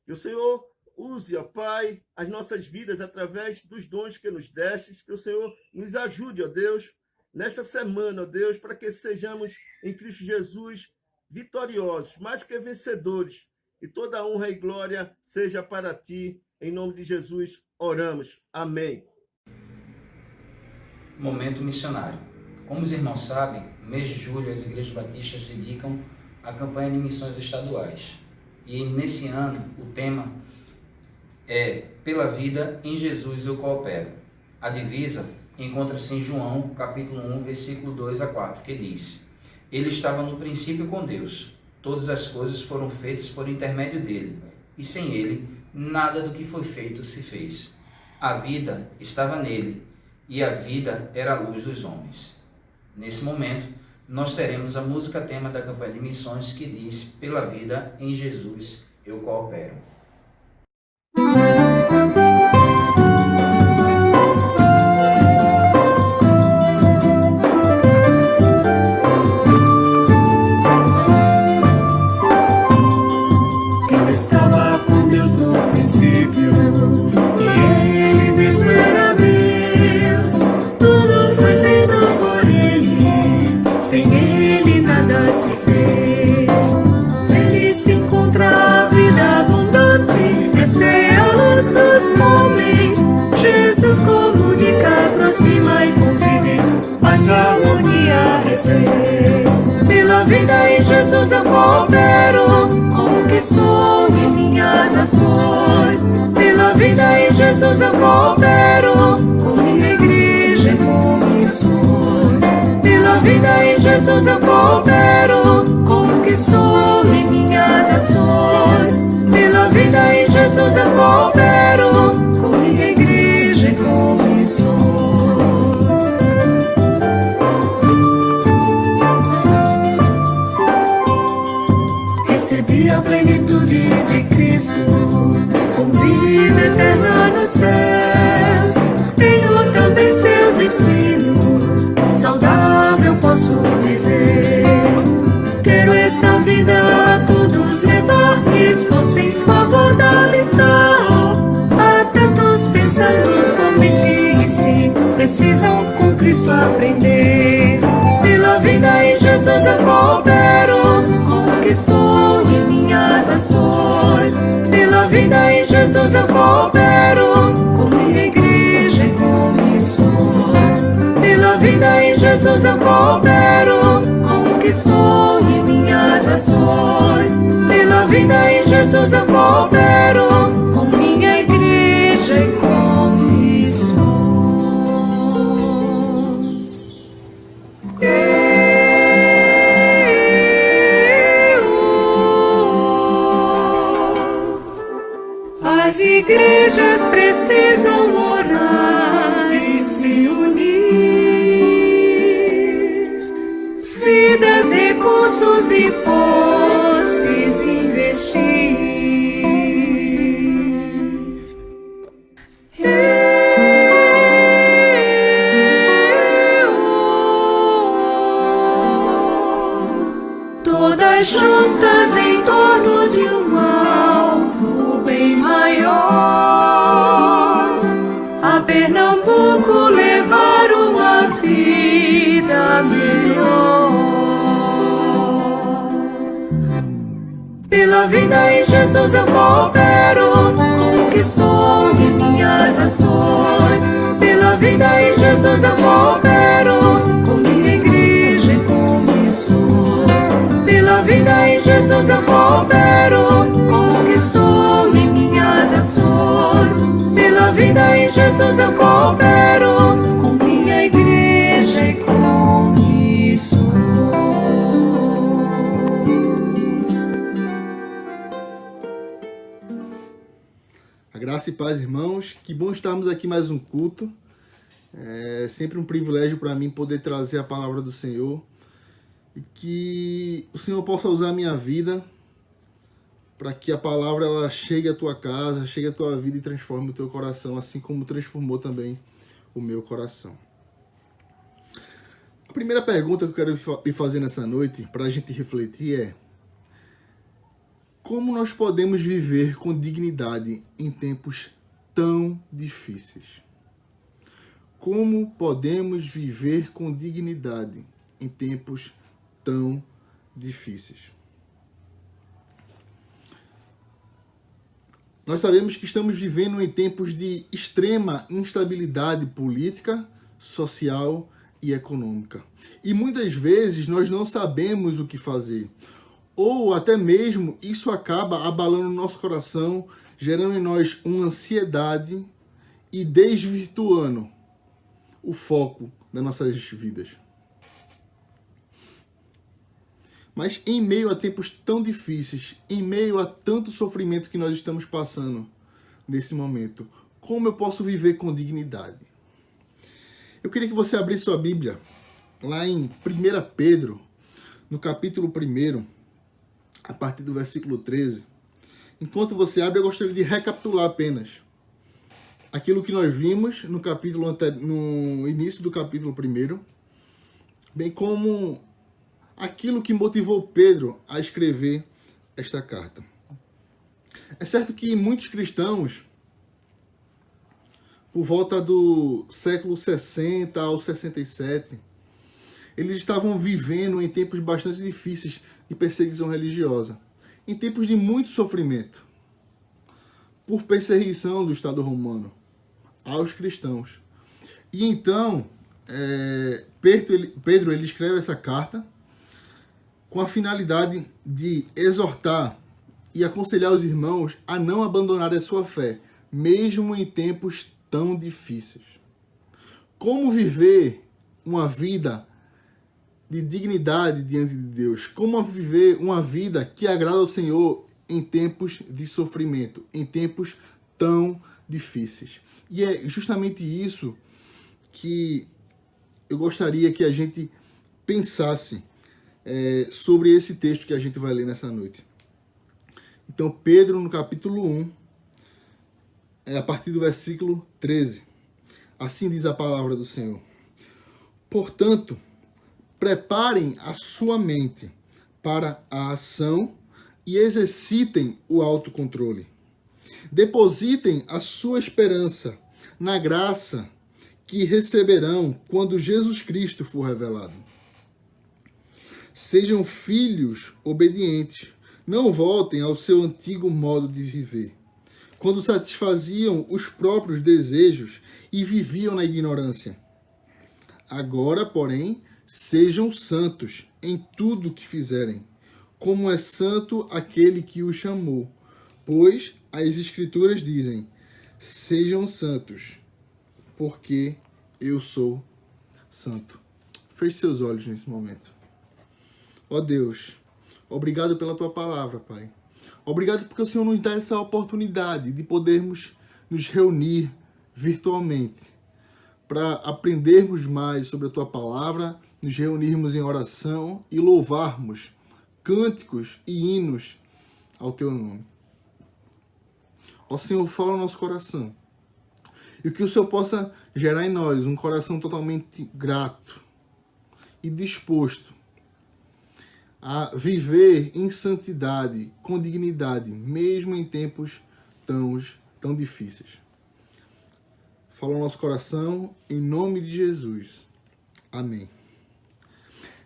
Que o Senhor use, ó Pai, as nossas vidas através dos dons que nos destes. Que o Senhor nos ajude, ó Deus, nesta semana, ó Deus, para que sejamos em Cristo Jesus vitoriosos, mais que vencedores. E toda a honra e glória seja para Ti. Em nome de Jesus, oramos. Amém. Momento missionário. Como os irmãos sabem, no mês de julho as igrejas batistas dedicam a a campanha de missões estaduais. E nesse ano o tema é Pela Vida em Jesus eu Coopero. A divisa encontra-se em João, capítulo 1, versículo 2 a 4, que diz: Ele estava no princípio com Deus. Todas as coisas foram feitas por intermédio dele, e sem ele, nada do que foi feito se fez. A vida estava nele, e a vida era a luz dos homens. Nesse momento, nós teremos a música tema da campanha de missões que diz: Pela vida em Jesus eu coopero. Ele estava com Deus no princípio, e ele mesmo era Deus. Tudo foi feito por ele, sem ele nada se fez. Nele se encontra a vida abundante, esta é a luz dos homens. Jesus comunica, aproxima e convive, mas a harmonia refez. Pela vida em Jesus eu coopero, com o que sou e minhas ações. Pela vida em Jesus eu coopero, com minha igreja e com missões. Pela vida em Jesus eu coopero, com o que sou e minhas ações. Pela vida em Jesus eu coopero, com minha igreja e com missões. Recebi a plenitude de Cristo, com vida eterna nos céus. Tenho também seus ensinos, saudável posso viver. Quero essa vida a todos levar, me esforço em favor da missão. Há tantos pensando somente em si, precisam com Cristo aprender. Pela vida em Jesus eu coopero, com o que sou e minhas ações. Pela vida em Jesus eu coopero, com minha igreja e com missões. Pela vida em Jesus eu coopero, com o que sou e minhas ações. Pela vida em Jesus eu coopero, com minha igreja e com missões. As igrejas precisam orar e se unir, vidas, recursos e posses investir. Todas juntas em torno de um alvo bem maior. A Pernambuco levar uma vida melhor. Pela vida em Jesus eu coopero, com o que sou e minhas ações. Pela vida em Jesus eu coopero, com minha igreja e com missões. Pela vida em Jesus eu coopero, com o que sou e minhas ações. Pela vida em Jesus eu coopero, com minha igreja e com missões. A graça e paz, irmãos. Que bom estarmos aqui mais um culto. É sempre um privilégio para mim poder trazer a palavra do Senhor. E que o Senhor possa usar a minha vida para que a palavra ela chegue à tua casa, chegue à tua vida e transforme o teu coração, assim como transformou também o meu coração. A primeira pergunta que eu quero lhe fazer nessa noite, para a gente refletir, é: como nós podemos viver com dignidade em tempos tão difíceis? Como podemos viver com dignidade em tempos tão difíceis? Nós sabemos que estamos vivendo em tempos de extrema instabilidade política, social e econômica. E muitas vezes nós não sabemos o que fazer. ou até mesmo isso acaba abalando o nosso coração, gerando em nós uma ansiedade e desvirtuando o foco das nossas vidas. Mas em meio a tempos tão difíceis, em meio a tanto sofrimento que nós estamos passando nesse momento, como eu posso viver com dignidade? Eu queria que você abrisse sua Bíblia lá em 1 Pedro, no capítulo 1, a partir do versículo 13. Enquanto você abre, eu gostaria de recapitular apenas aquilo que nós vimos no início do capítulo 1, bem como aquilo que motivou Pedro a escrever esta carta. É certo que muitos cristãos, por volta do século 60 ao 67, eles estavam vivendo em tempos bastante difíceis de perseguição religiosa, em tempos de muito sofrimento, por perseguição do Estado romano aos cristãos. E então, Pedro ele escreve essa carta com a finalidade de exortar e aconselhar os irmãos a não abandonarem a sua fé, mesmo em tempos tão difíceis. Como viver uma vida de dignidade diante de Deus? Como viver uma vida que agrada ao Senhor em tempos de sofrimento, em tempos tão difíceis? E é justamente isso que eu gostaria que a gente pensasse sobre esse texto que a gente vai ler nessa noite. Então, Pedro, no capítulo 1, a partir do versículo 13. Assim diz a palavra do Senhor. Portanto, preparem a sua mente para a ação e exercitem o autocontrole. Depositem a sua esperança na graça que receberão quando Jesus Cristo for revelado. Sejam filhos obedientes, não voltem ao seu antigo modo de viver, quando satisfaziam os próprios desejos e viviam na ignorância. Agora, porém, sejam santos em tudo o que fizerem, como é santo aquele que os chamou. Pois as Escrituras dizem, sejam santos, porque eu sou santo. Feche seus olhos nesse momento. Ó Deus, obrigado pela tua palavra, Pai. Obrigado porque o Senhor nos dá essa oportunidade de podermos nos reunir virtualmente para aprendermos mais sobre a tua palavra, nos reunirmos em oração e louvarmos cânticos e hinos ao teu nome. Ó Senhor, fala no nosso coração. E que o Senhor possa gerar em nós um coração totalmente grato e disposto a viver em santidade, com dignidade, mesmo em tempos tão difíceis. Fala no nosso coração, em nome de Jesus. Amém.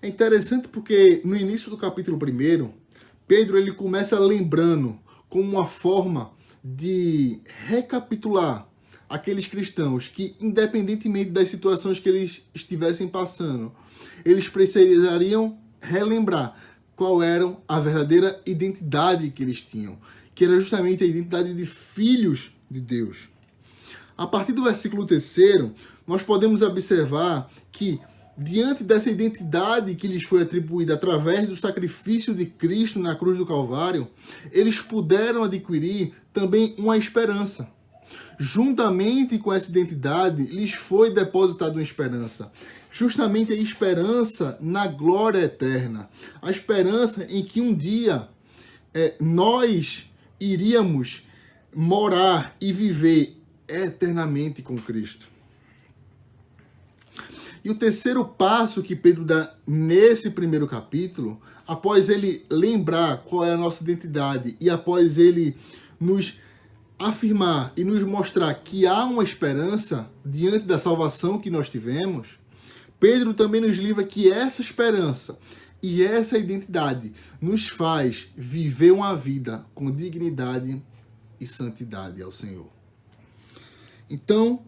É interessante porque no início do capítulo 1, Pedro ele começa lembrando como uma forma de recapitular aqueles cristãos que, independentemente das situações que eles estivessem passando, eles precisariam relembrar qual era a verdadeira identidade que eles tinham, que era justamente a identidade de filhos de Deus. A partir do versículo 3, nós podemos observar que, diante dessa identidade que lhes foi atribuída através do sacrifício de Cristo na cruz do Calvário, eles puderam adquirir também uma esperança. Juntamente com essa identidade, lhes foi depositada uma esperança. Justamente a esperança na glória eterna. A esperança em que um dia nós iríamos morar e viver eternamente com Cristo. E o terceiro passo que Pedro dá nesse primeiro capítulo, após ele lembrar qual é a nossa identidade e após ele nos afirmar e nos mostrar que há uma esperança diante da salvação que nós tivemos, Pedro também nos livra que essa esperança e essa identidade nos faz viver uma vida com dignidade e santidade ao Senhor. Então,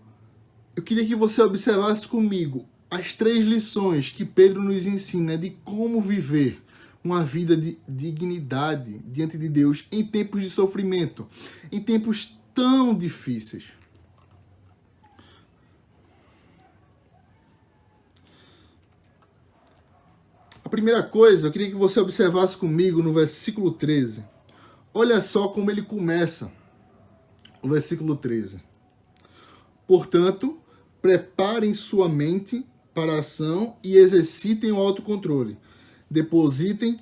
eu queria que você observasse comigo as 3 lições que Pedro nos ensina de como viver uma vida de dignidade diante de Deus em tempos de sofrimento, em tempos tão difíceis. A primeira coisa, eu queria que você observasse comigo no versículo 13. Olha só como ele começa, o versículo 13. Portanto, preparem sua mente para a ação e exercitem o autocontrole. Depositem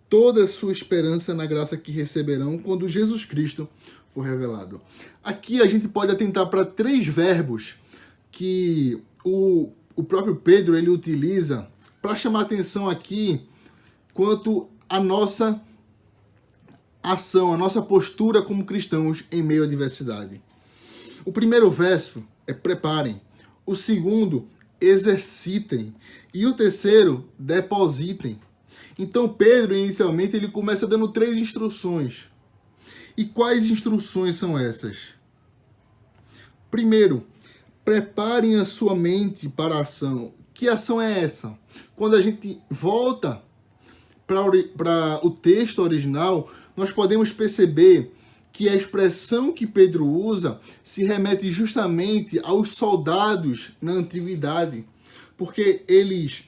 toda a sua esperança na graça que receberão quando Jesus Cristo for revelado. Aqui a gente pode atentar para 3 verbos que o próprio Pedro ele utiliza para chamar atenção aqui quanto à nossa ação, a nossa postura como cristãos em meio à adversidade. O primeiro verso é preparem. O segundo, exercitem. E o terceiro, depositem. Então Pedro, inicialmente, ele começa dando 3 instruções. E quais instruções são essas? Primeiro, preparem a sua mente para a ação. Que ação é essa? Quando a gente volta para o texto original, nós podemos perceber que a expressão que Pedro usa se remete justamente aos soldados na antiguidade, porque eles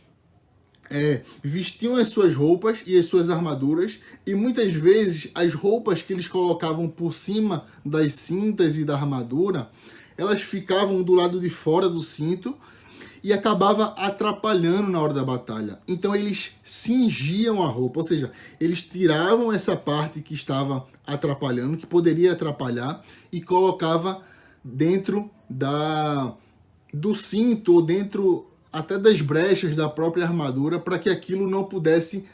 vestiam as suas roupas e as suas armaduras, e muitas vezes as roupas que eles colocavam por cima das cintas e da armadura, elas ficavam do lado de fora do cinto e acabava atrapalhando na hora da batalha. Então eles cingiam a roupa, ou seja, eles tiravam essa parte que estava atrapalhando, que poderia atrapalhar, e colocava dentro do cinto ou dentro até das brechas da própria armadura, para que aquilo não pudesse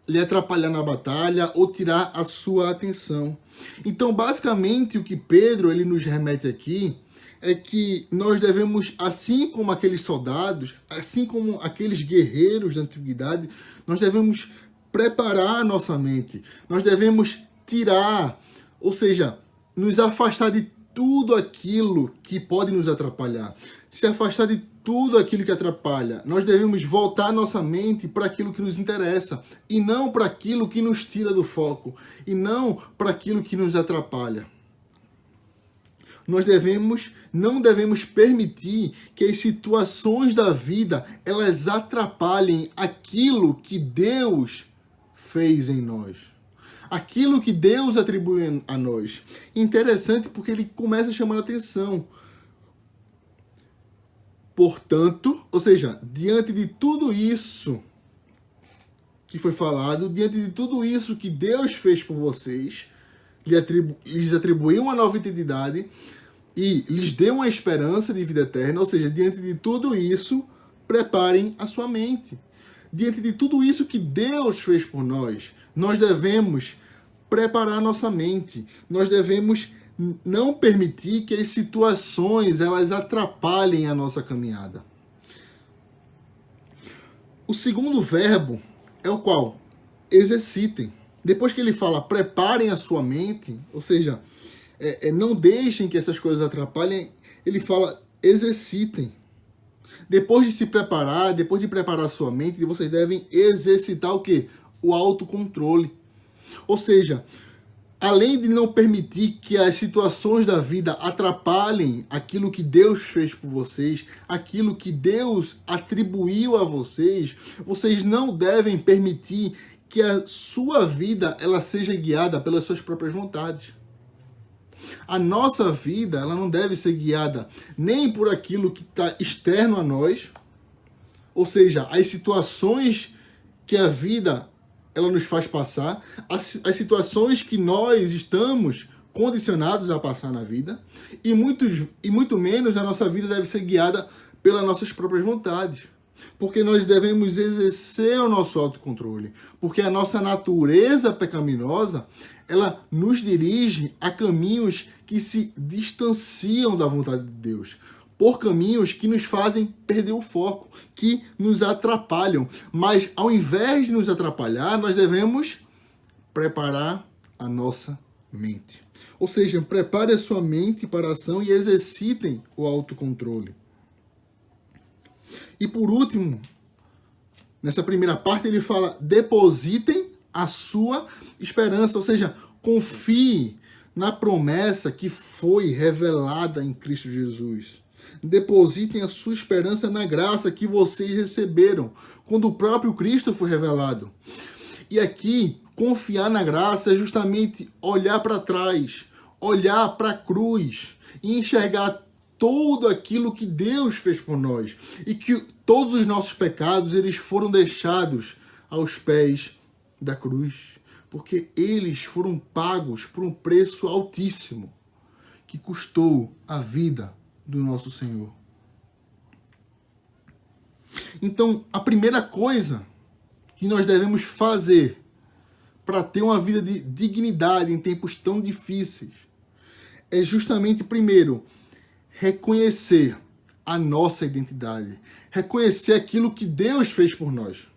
lhe atrapalhar na batalha ou tirar a sua atenção. Então, basicamente, o que Pedro ele nos remete aqui é que nós devemos, assim como aqueles soldados, assim como aqueles guerreiros da antiguidade, nós devemos preparar a nossa mente. Nós devemos tirar, ou seja, nos afastar de tudo aquilo que pode nos atrapalhar. Se afastar de tudo aquilo que atrapalha. Nós devemos voltar nossa mente para aquilo que nos interessa, e não para aquilo que nos tira do foco, e não para aquilo que nos atrapalha. Nós não devemos permitir que as situações da vida elas atrapalhem aquilo que Deus fez em nós. Aquilo que Deus atribui a nós. Interessante porque ele começa chamando a atenção. Portanto, ou seja, diante de tudo isso que foi falado, diante de tudo isso que Deus fez por vocês, lhes atribuiu uma nova identidade e lhes deu uma esperança de vida eterna, ou seja, diante de tudo isso, preparem a sua mente. Diante de tudo isso que Deus fez por nós, nós devemos preparar nossa mente. Nós devemos não permitir que as situações elas atrapalhem a nossa caminhada. O segundo verbo é o qual? Exercitem. Depois que ele fala preparem a sua mente, ou seja, não deixem que essas coisas atrapalhem, ele fala exercitem. Depois de se preparar, depois de preparar a sua mente, vocês devem exercitar o quê? O autocontrole. Ou seja, além de não permitir que as situações da vida atrapalhem aquilo que Deus fez por vocês, aquilo que Deus atribuiu a vocês, vocês não devem permitir que a sua vida ela seja guiada pelas suas próprias vontades. A nossa vida ela não deve ser guiada nem por aquilo que está externo a nós, ou seja, as situações que a vida ela nos faz passar, as situações que nós estamos condicionados a passar na vida, e muito menos a nossa vida deve ser guiada pelas nossas próprias vontades. Porque nós devemos exercer o nosso autocontrole. Porque a nossa natureza pecaminosa, ela nos dirige a caminhos que se distanciam da vontade de Deus. Por caminhos que nos fazem perder o foco, que nos atrapalham. Mas ao invés de nos atrapalhar, nós devemos preparar a nossa mente. Ou seja, prepare a sua mente para a ação e exercitem o autocontrole. E por último, nessa primeira parte ele fala, depositem a sua esperança. Ou seja, confie na promessa que foi revelada em Cristo Jesus. Depositem a sua esperança na graça que vocês receberam quando o próprio Cristo foi revelado. E aqui, confiar na graça é justamente olhar para trás, olhar para a cruz e enxergar tudo aquilo que Deus fez por nós e que todos os nossos pecados eles foram deixados aos pés da cruz, porque eles foram pagos por um preço altíssimo que custou a vida do nosso Senhor. Então, a primeira coisa que nós devemos fazer para ter uma vida de dignidade em tempos tão difíceis é justamente, primeiro, reconhecer a nossa identidade, reconhecer aquilo que Deus fez por nós,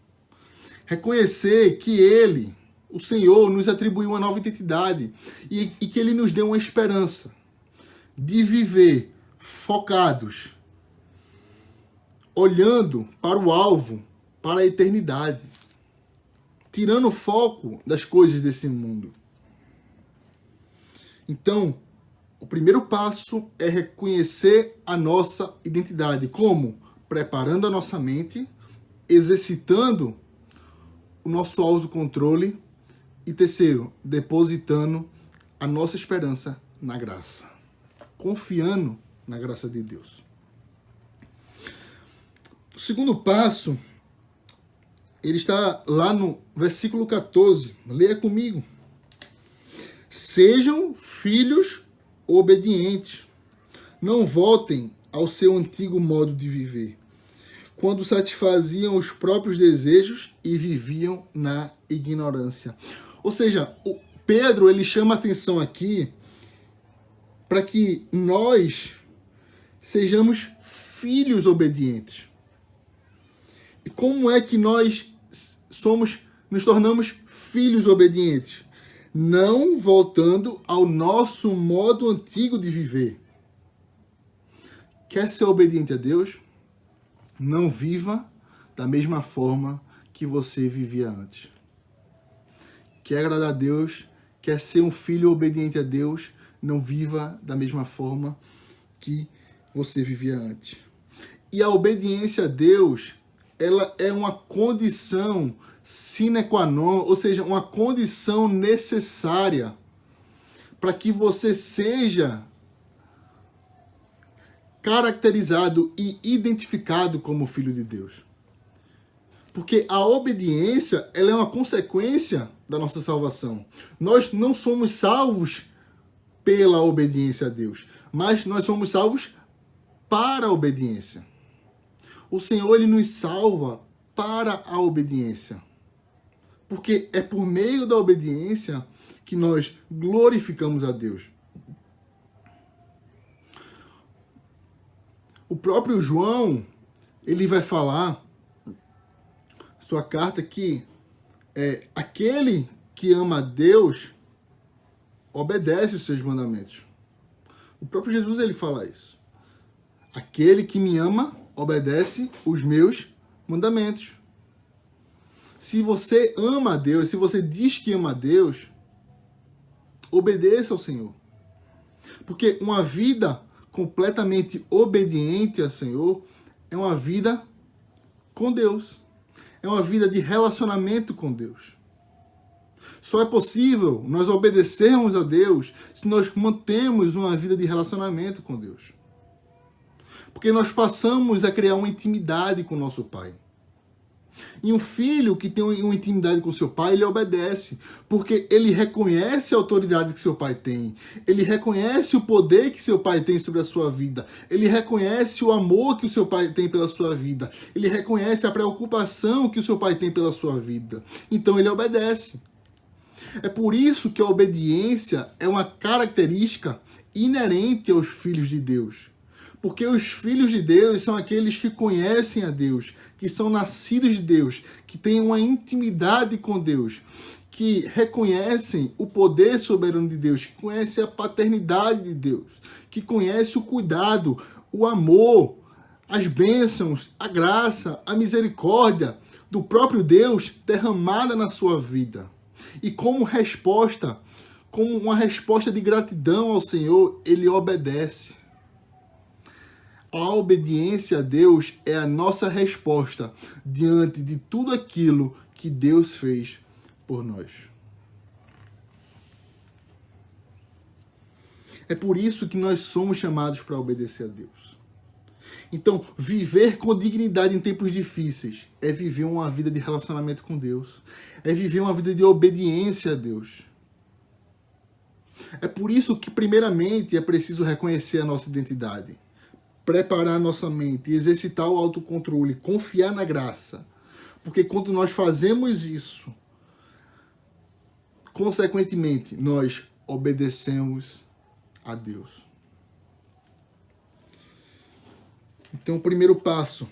reconhecer que Ele, o Senhor, nos atribuiu uma nova identidade e que Ele nos deu uma esperança de viver focados, olhando para o alvo, para a eternidade, tirando o foco das coisas desse mundo. Então, o primeiro passo é reconhecer a nossa identidade. Como? Preparando a nossa mente, exercitando o nosso autocontrole e, terceiro, depositando a nossa esperança na graça. Confiando na graça de Deus. O segundo passo, ele está lá no versículo 14. Leia comigo. Sejam filhos obedientes. Não voltem ao seu antigo modo de viver, quando satisfaziam os próprios desejos e viviam na ignorância. Ou seja, o Pedro ele chama a atenção aqui para que nós sejamos filhos obedientes. E como é que nós nos tornamos filhos obedientes? Não voltando ao nosso modo antigo de viver. Quer ser obediente a Deus? Não viva da mesma forma que você vivia antes. Quer agradar a Deus? Quer ser um filho obediente a Deus? Não viva da mesma forma que você vivia antes. E a obediência a Deus, ela é uma condição sine qua non, ou seja, uma condição necessária para que você seja caracterizado e identificado como filho de Deus. Porque a obediência, ela é uma consequência da nossa salvação. Nós não somos salvos pela obediência a Deus, mas nós somos salvos para a obediência. O Senhor, ele nos salva para a obediência. Porque é por meio da obediência que nós glorificamos a Deus. O próprio João, ele vai falar, sua carta, que aquele que ama a Deus obedece os seus mandamentos. O próprio Jesus, ele fala isso. Aquele que me ama obedece os meus mandamentos. Se você ama a Deus, se você diz que ama a Deus, obedeça ao Senhor. Porque uma vida completamente obediente ao Senhor é uma vida com Deus. É uma vida de relacionamento com Deus. Só é possível nós obedecermos a Deus se nós mantemos uma vida de relacionamento com Deus. Porque nós passamos a criar uma intimidade com o nosso Pai. E um filho que tem uma intimidade com seu pai, ele obedece, porque ele reconhece a autoridade que seu pai tem, ele reconhece o poder que seu pai tem sobre a sua vida, ele reconhece o amor que o seu pai tem pela sua vida, ele reconhece a preocupação que o seu pai tem pela sua vida. Então ele obedece. É por isso que a obediência é uma característica inerente aos filhos de Deus. Porque os filhos de Deus são aqueles que conhecem a Deus, que são nascidos de Deus, que têm uma intimidade com Deus, que reconhecem o poder soberano de Deus, que conhecem a paternidade de Deus, que conhecem o cuidado, o amor, as bênçãos, a graça, a misericórdia do próprio Deus derramada na sua vida. E como resposta, como uma resposta de gratidão ao Senhor, ele obedece. A obediência a Deus é a nossa resposta diante de tudo aquilo que Deus fez por nós. É por isso que nós somos chamados para obedecer a Deus. Então, viver com dignidade em tempos difíceis é viver uma vida de relacionamento com Deus. É viver uma vida de obediência a Deus. É por isso que, primeiramente, é preciso reconhecer a nossa identidade, preparar a nossa mente, exercitar o autocontrole, confiar na graça. Porque quando nós fazemos isso, consequentemente, nós obedecemos a Deus. Então, o primeiro passo,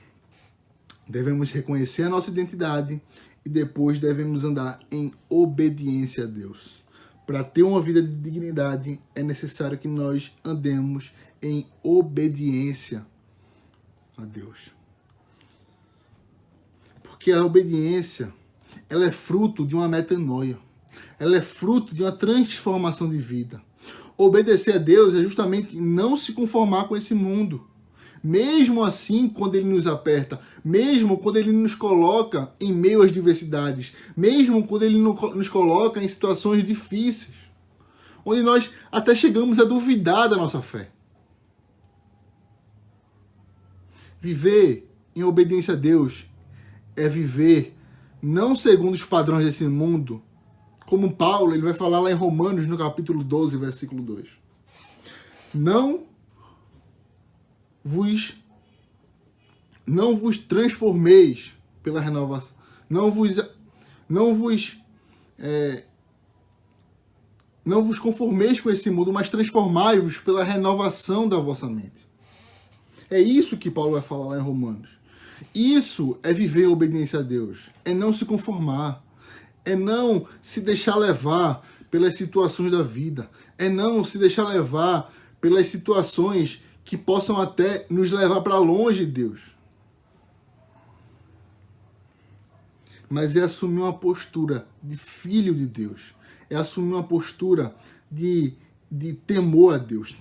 devemos reconhecer a nossa identidade e depois devemos andar em obediência a Deus. Para ter uma vida de dignidade, é necessário que nós andemos em obediência a Deus. Porque a obediência, ela é fruto de uma metanoia. Ela é fruto de uma transformação de vida. Obedecer a Deus é justamente não se conformar com esse mundo. Mesmo assim, quando Ele nos aperta, mesmo quando Ele nos coloca em meio às diversidades, mesmo quando Ele nos coloca em situações difíceis, onde nós até chegamos a duvidar da nossa fé. Viver em obediência a Deus é viver não segundo os padrões desse mundo, como Paulo, ele vai falar lá em Romanos, no capítulo 12, versículo 2. Não vos transformeis pela renovação. Não vos conformeis com esse mundo, mas transformai-vos pela renovação da vossa mente. É isso que Paulo vai falar lá em Romanos. Isso é viver em obediência a Deus. É não se conformar. É não se deixar levar pelas situações da vida. É não se deixar levar pelas situações que possam até nos levar para longe de Deus. Mas é assumir uma postura de filho de Deus. É assumir uma postura de temor a Deus.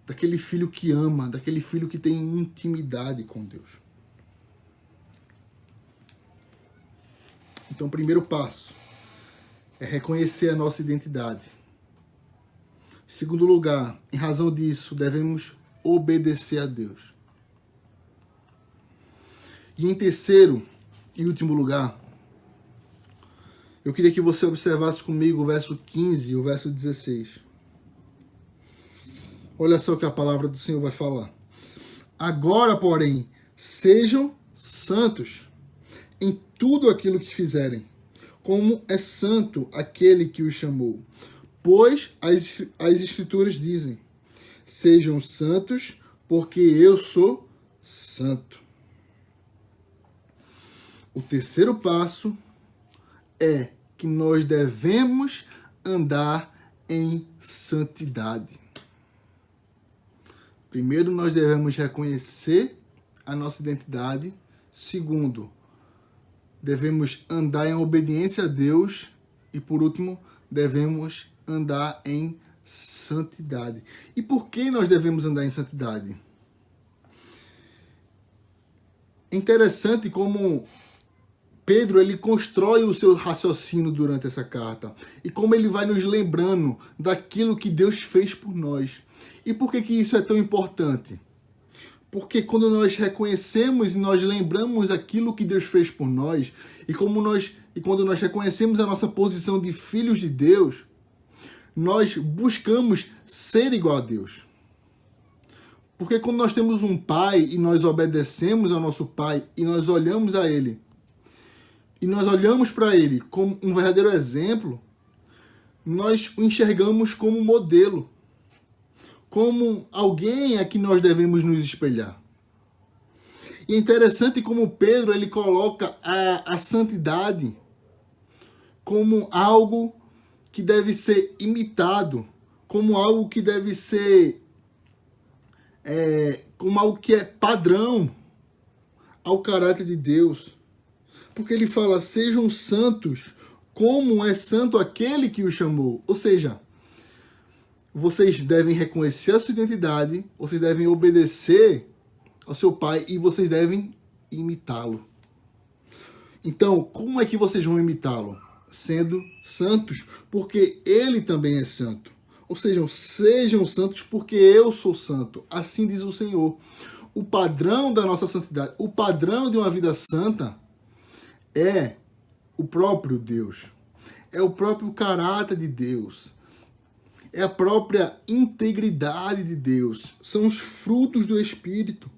Daquele filho que ama, daquele filho que tem intimidade com Deus. Então, o primeiro passo é reconhecer a nossa identidade. Em segundo lugar, em razão disso, devemos obedecer a Deus. E em terceiro e último lugar, eu queria que você observasse comigo o verso 15 e o verso 16. Olha só o que a palavra do Senhor vai falar. Agora, porém, sejam santos em tudo aquilo que fizerem, como é santo aquele que os chamou. Pois as Escrituras dizem, sejam santos, porque eu sou santo. O terceiro passo é que nós devemos andar em santidade. Primeiro, nós devemos reconhecer a nossa identidade. Segundo, devemos andar em obediência a Deus. E por último, devemos andar em santidade. E por que nós devemos andar em santidade? É interessante como Pedro ele constrói o seu raciocínio durante essa carta. E como ele vai nos lembrando daquilo que Deus fez por nós. E por que isso é tão importante? Porque quando nós reconhecemos e nós lembramos aquilo que Deus fez por nós, e quando nós reconhecemos a nossa posição de filhos de Deus, nós buscamos ser igual a Deus. Porque quando nós temos um pai e nós obedecemos ao nosso pai e nós olhamos a ele, e nós olhamos para ele como um verdadeiro exemplo, nós o enxergamos como modelo, como alguém a que nós devemos nos espelhar. E é interessante como Pedro ele coloca a santidade como algo que deve ser imitado, como algo que deve ser, como algo que é padrão ao caráter de Deus. Porque ele fala, sejam santos como é santo aquele que o chamou. Ou seja, vocês devem reconhecer a sua identidade, vocês devem obedecer ao seu pai e vocês devem imitá-lo. Então, como é que vocês vão imitá-lo? Sendo santos, porque ele também é santo. Ou seja, sejam santos porque eu sou santo. Assim diz o Senhor. O padrão da nossa santidade, o padrão de uma vida santa é o próprio Deus. É o próprio caráter de Deus. É a própria integridade de Deus. São os frutos do Espírito.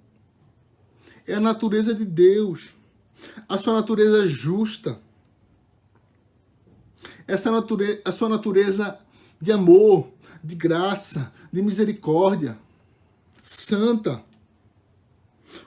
É a natureza de Deus. A sua natureza justa. A sua natureza de amor, de graça, de misericórdia. Santa.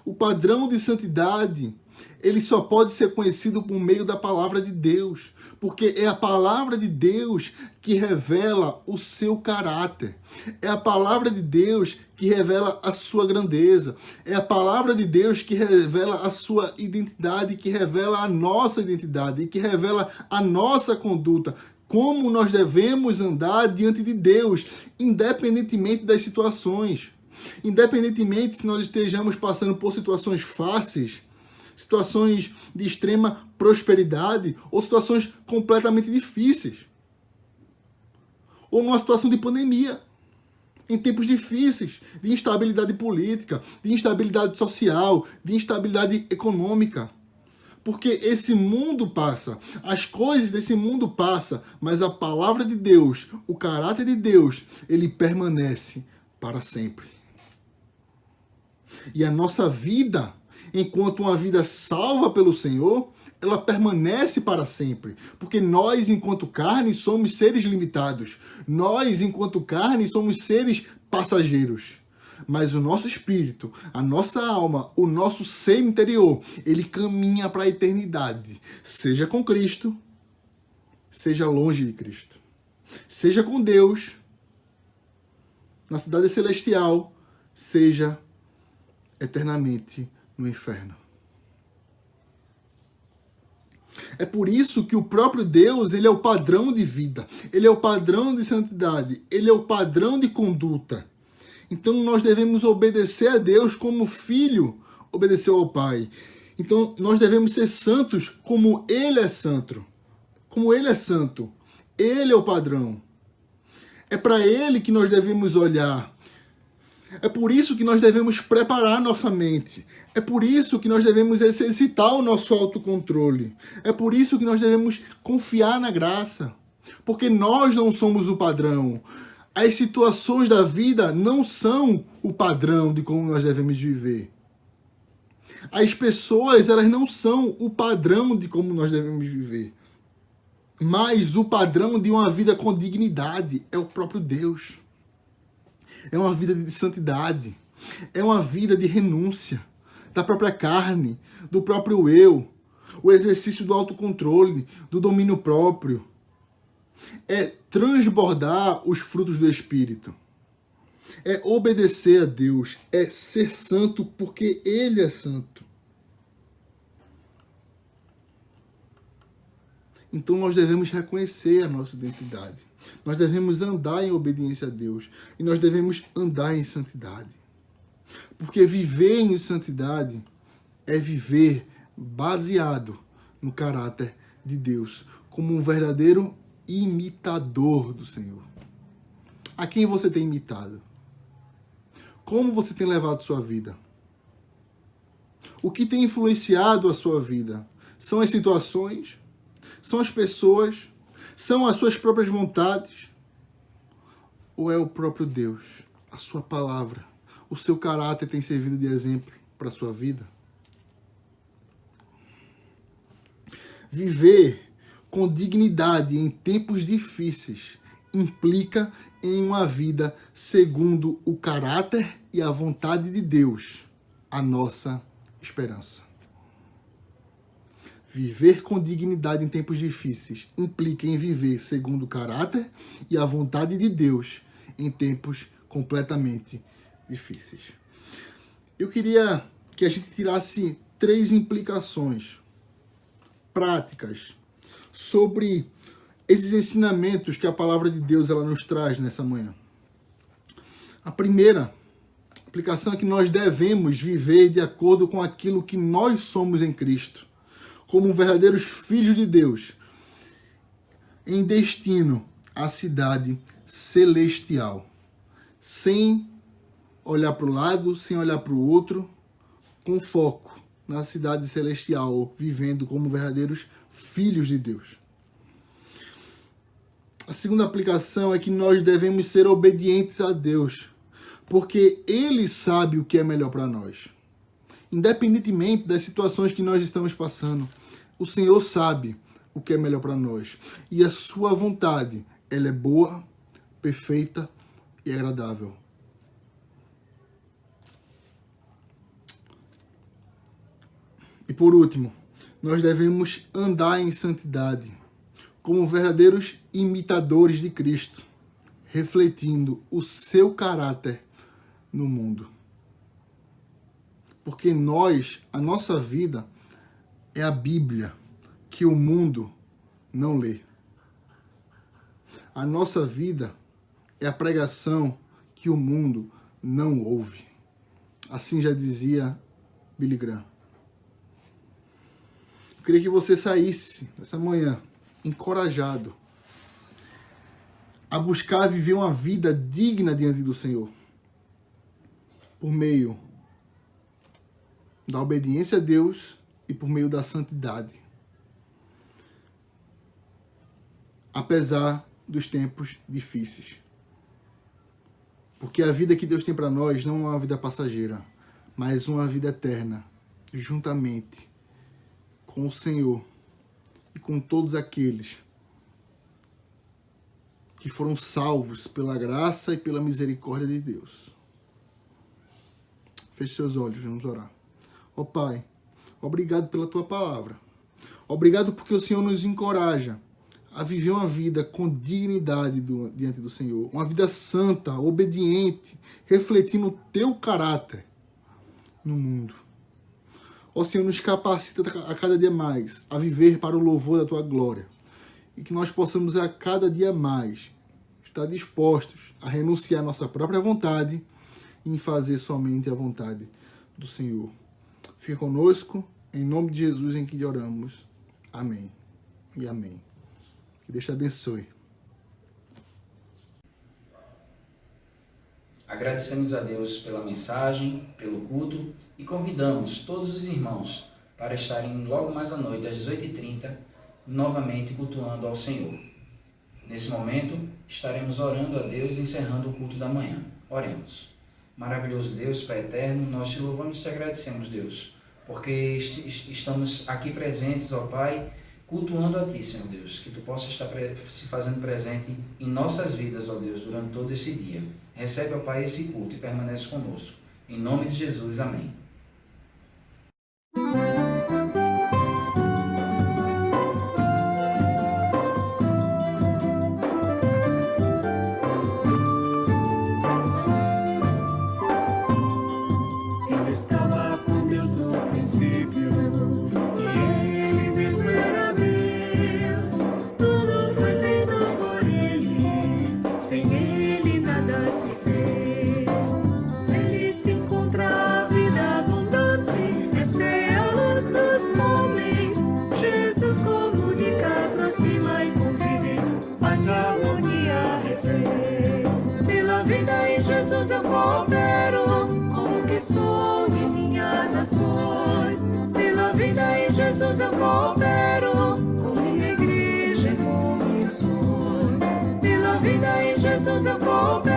O padrão de santidade, ele só pode ser conhecido por meio da palavra de Deus. Porque é a palavra de Deus que revela o seu caráter. É a palavra de Deus que revela a sua grandeza. É a palavra de Deus que revela a sua identidade, que revela a nossa identidade e que revela a nossa conduta. Como nós devemos andar diante de Deus, independentemente das situações. Independentemente se nós estejamos passando por situações fáceis, situações de extrema prosperidade ou situações completamente difíceis. Ou numa situação de pandemia, em tempos difíceis, de instabilidade política, de instabilidade social, de instabilidade econômica. Porque esse mundo passa, as coisas desse mundo passam, mas a palavra de Deus, o caráter de Deus, ele permanece para sempre. E a nossa vida, enquanto uma vida salva pelo Senhor, ela permanece para sempre. Porque nós, enquanto carne, somos seres limitados. Nós, enquanto carne, somos seres passageiros. Mas o nosso espírito, a nossa alma, o nosso ser interior, ele caminha para a eternidade. Seja com Cristo, seja longe de Cristo. Seja com Deus, na cidade celestial, seja eternamente no inferno. É por isso que o próprio Deus, ele é o padrão de vida, ele é o padrão de santidade, ele é o padrão de conduta. Então nós devemos obedecer a Deus como filho obedeceu ao Pai. Então nós devemos ser santos como ele é santo. Como ele é santo. Ele é o padrão. É para ele que nós devemos olhar. É por isso que nós devemos preparar nossa mente. É por isso que nós devemos exercitar o nosso autocontrole. É por isso que nós devemos confiar na graça. Porque nós não somos o padrão. As situações da vida não são o padrão de como nós devemos viver. As pessoas, elas não são o padrão de como nós devemos viver. Mas o padrão de uma vida com dignidade é o próprio Deus. É uma vida de santidade. É uma vida de renúncia da própria carne, do próprio eu. O exercício do autocontrole, do domínio próprio. É transbordar os frutos do Espírito. É obedecer a Deus. É ser santo porque Ele é santo. Então nós devemos reconhecer a nossa identidade. Nós devemos andar em obediência a Deus. E nós devemos andar em santidade. Porque viver em santidade é viver baseado no caráter de Deus. Como um verdadeiro imitador do Senhor. A quem você tem imitado? Como você tem levado sua vida? O que tem influenciado a sua vida? São as situações? São as pessoas? São as suas próprias vontades? Ou é o próprio Deus? A sua palavra? O seu caráter tem servido de exemplo para a sua vida? Viver com dignidade em tempos difíceis implica em uma vida segundo o caráter e a vontade de Deus, a nossa esperança. Viver com dignidade em tempos difíceis implica em viver segundo o caráter e a vontade de Deus em tempos completamente difíceis. Eu queria que a gente tirasse 3 implicações práticas sobre esses ensinamentos que a palavra de Deus ela nos traz nessa manhã. A primeira aplicação é que nós devemos viver de acordo com aquilo que nós somos em Cristo, como verdadeiros filhos de Deus, em destino à cidade celestial, sem olhar para o lado, sem olhar para o outro, com foco na cidade celestial, vivendo como verdadeiros filhos de Deus. A segunda aplicação é que nós devemos ser obedientes a Deus, porque Ele sabe o que é melhor para nós. Independentemente das situações que nós estamos passando, o Senhor sabe o que é melhor para nós. E a sua vontade, ela é boa, perfeita e agradável. E por último, nós devemos andar em santidade, como verdadeiros imitadores de Cristo, refletindo o seu caráter no mundo. Porque a nossa vida é a Bíblia que o mundo não lê. A nossa vida é a pregação que o mundo não ouve. Assim já dizia Billy Graham. Eu queria que você saísse essa manhã encorajado a buscar viver uma vida digna diante do Senhor, por meio da obediência a Deus e por meio da santidade. Apesar dos tempos difíceis. Porque a vida que Deus tem para nós não é uma vida passageira, mas uma vida eterna, juntamente com o Senhor e com todos aqueles que foram salvos pela graça e pela misericórdia de Deus. Feche seus olhos, vamos orar. Ó Pai, obrigado pela Tua palavra. Obrigado porque o Senhor nos encoraja a viver uma vida com dignidade diante do Senhor. Uma vida santa, obediente, refletindo o Teu caráter no mundo. Ó Senhor, nos capacita a cada dia mais a viver para o louvor da Tua glória. E que nós possamos a cada dia mais estar dispostos a renunciar à nossa própria vontade e em fazer somente a vontade do Senhor. Fica conosco, em nome de Jesus em que oramos. Amém e amém. Que Deus te abençoe. Agradecemos a Deus pela mensagem, pelo culto e convidamos todos os irmãos para estarem logo mais à noite, às 18h30, novamente cultuando ao Senhor. Nesse momento, estaremos orando a Deus e encerrando o culto da manhã. Oremos. Maravilhoso Deus, Pai eterno, nós te louvamos e te agradecemos, Deus, porque estamos aqui presentes, ó Pai, cultuando a Ti, Senhor Deus, que Tu possas estar se fazendo presente em nossas vidas, ó Deus, durante todo esse dia. Recebe, ó Pai, esse culto e permanece conosco. Em nome de Jesus, amém. Eu estava com Deus no princípio, e Ele mesmo era Deus. Tudo foi feito por Ele, sem Ele nada se fez. Nele se encontra a vida abundante, esta é a luz dos homens. Jesus comunica, aproxima e convive, mas a harmonia refez. Pela vida em Jesus eu coopero, com o que sou e minhas ações. Pela vida em Jesus eu coopero, com minha igreja e com missões. Pela vida em Jesus eu coopero.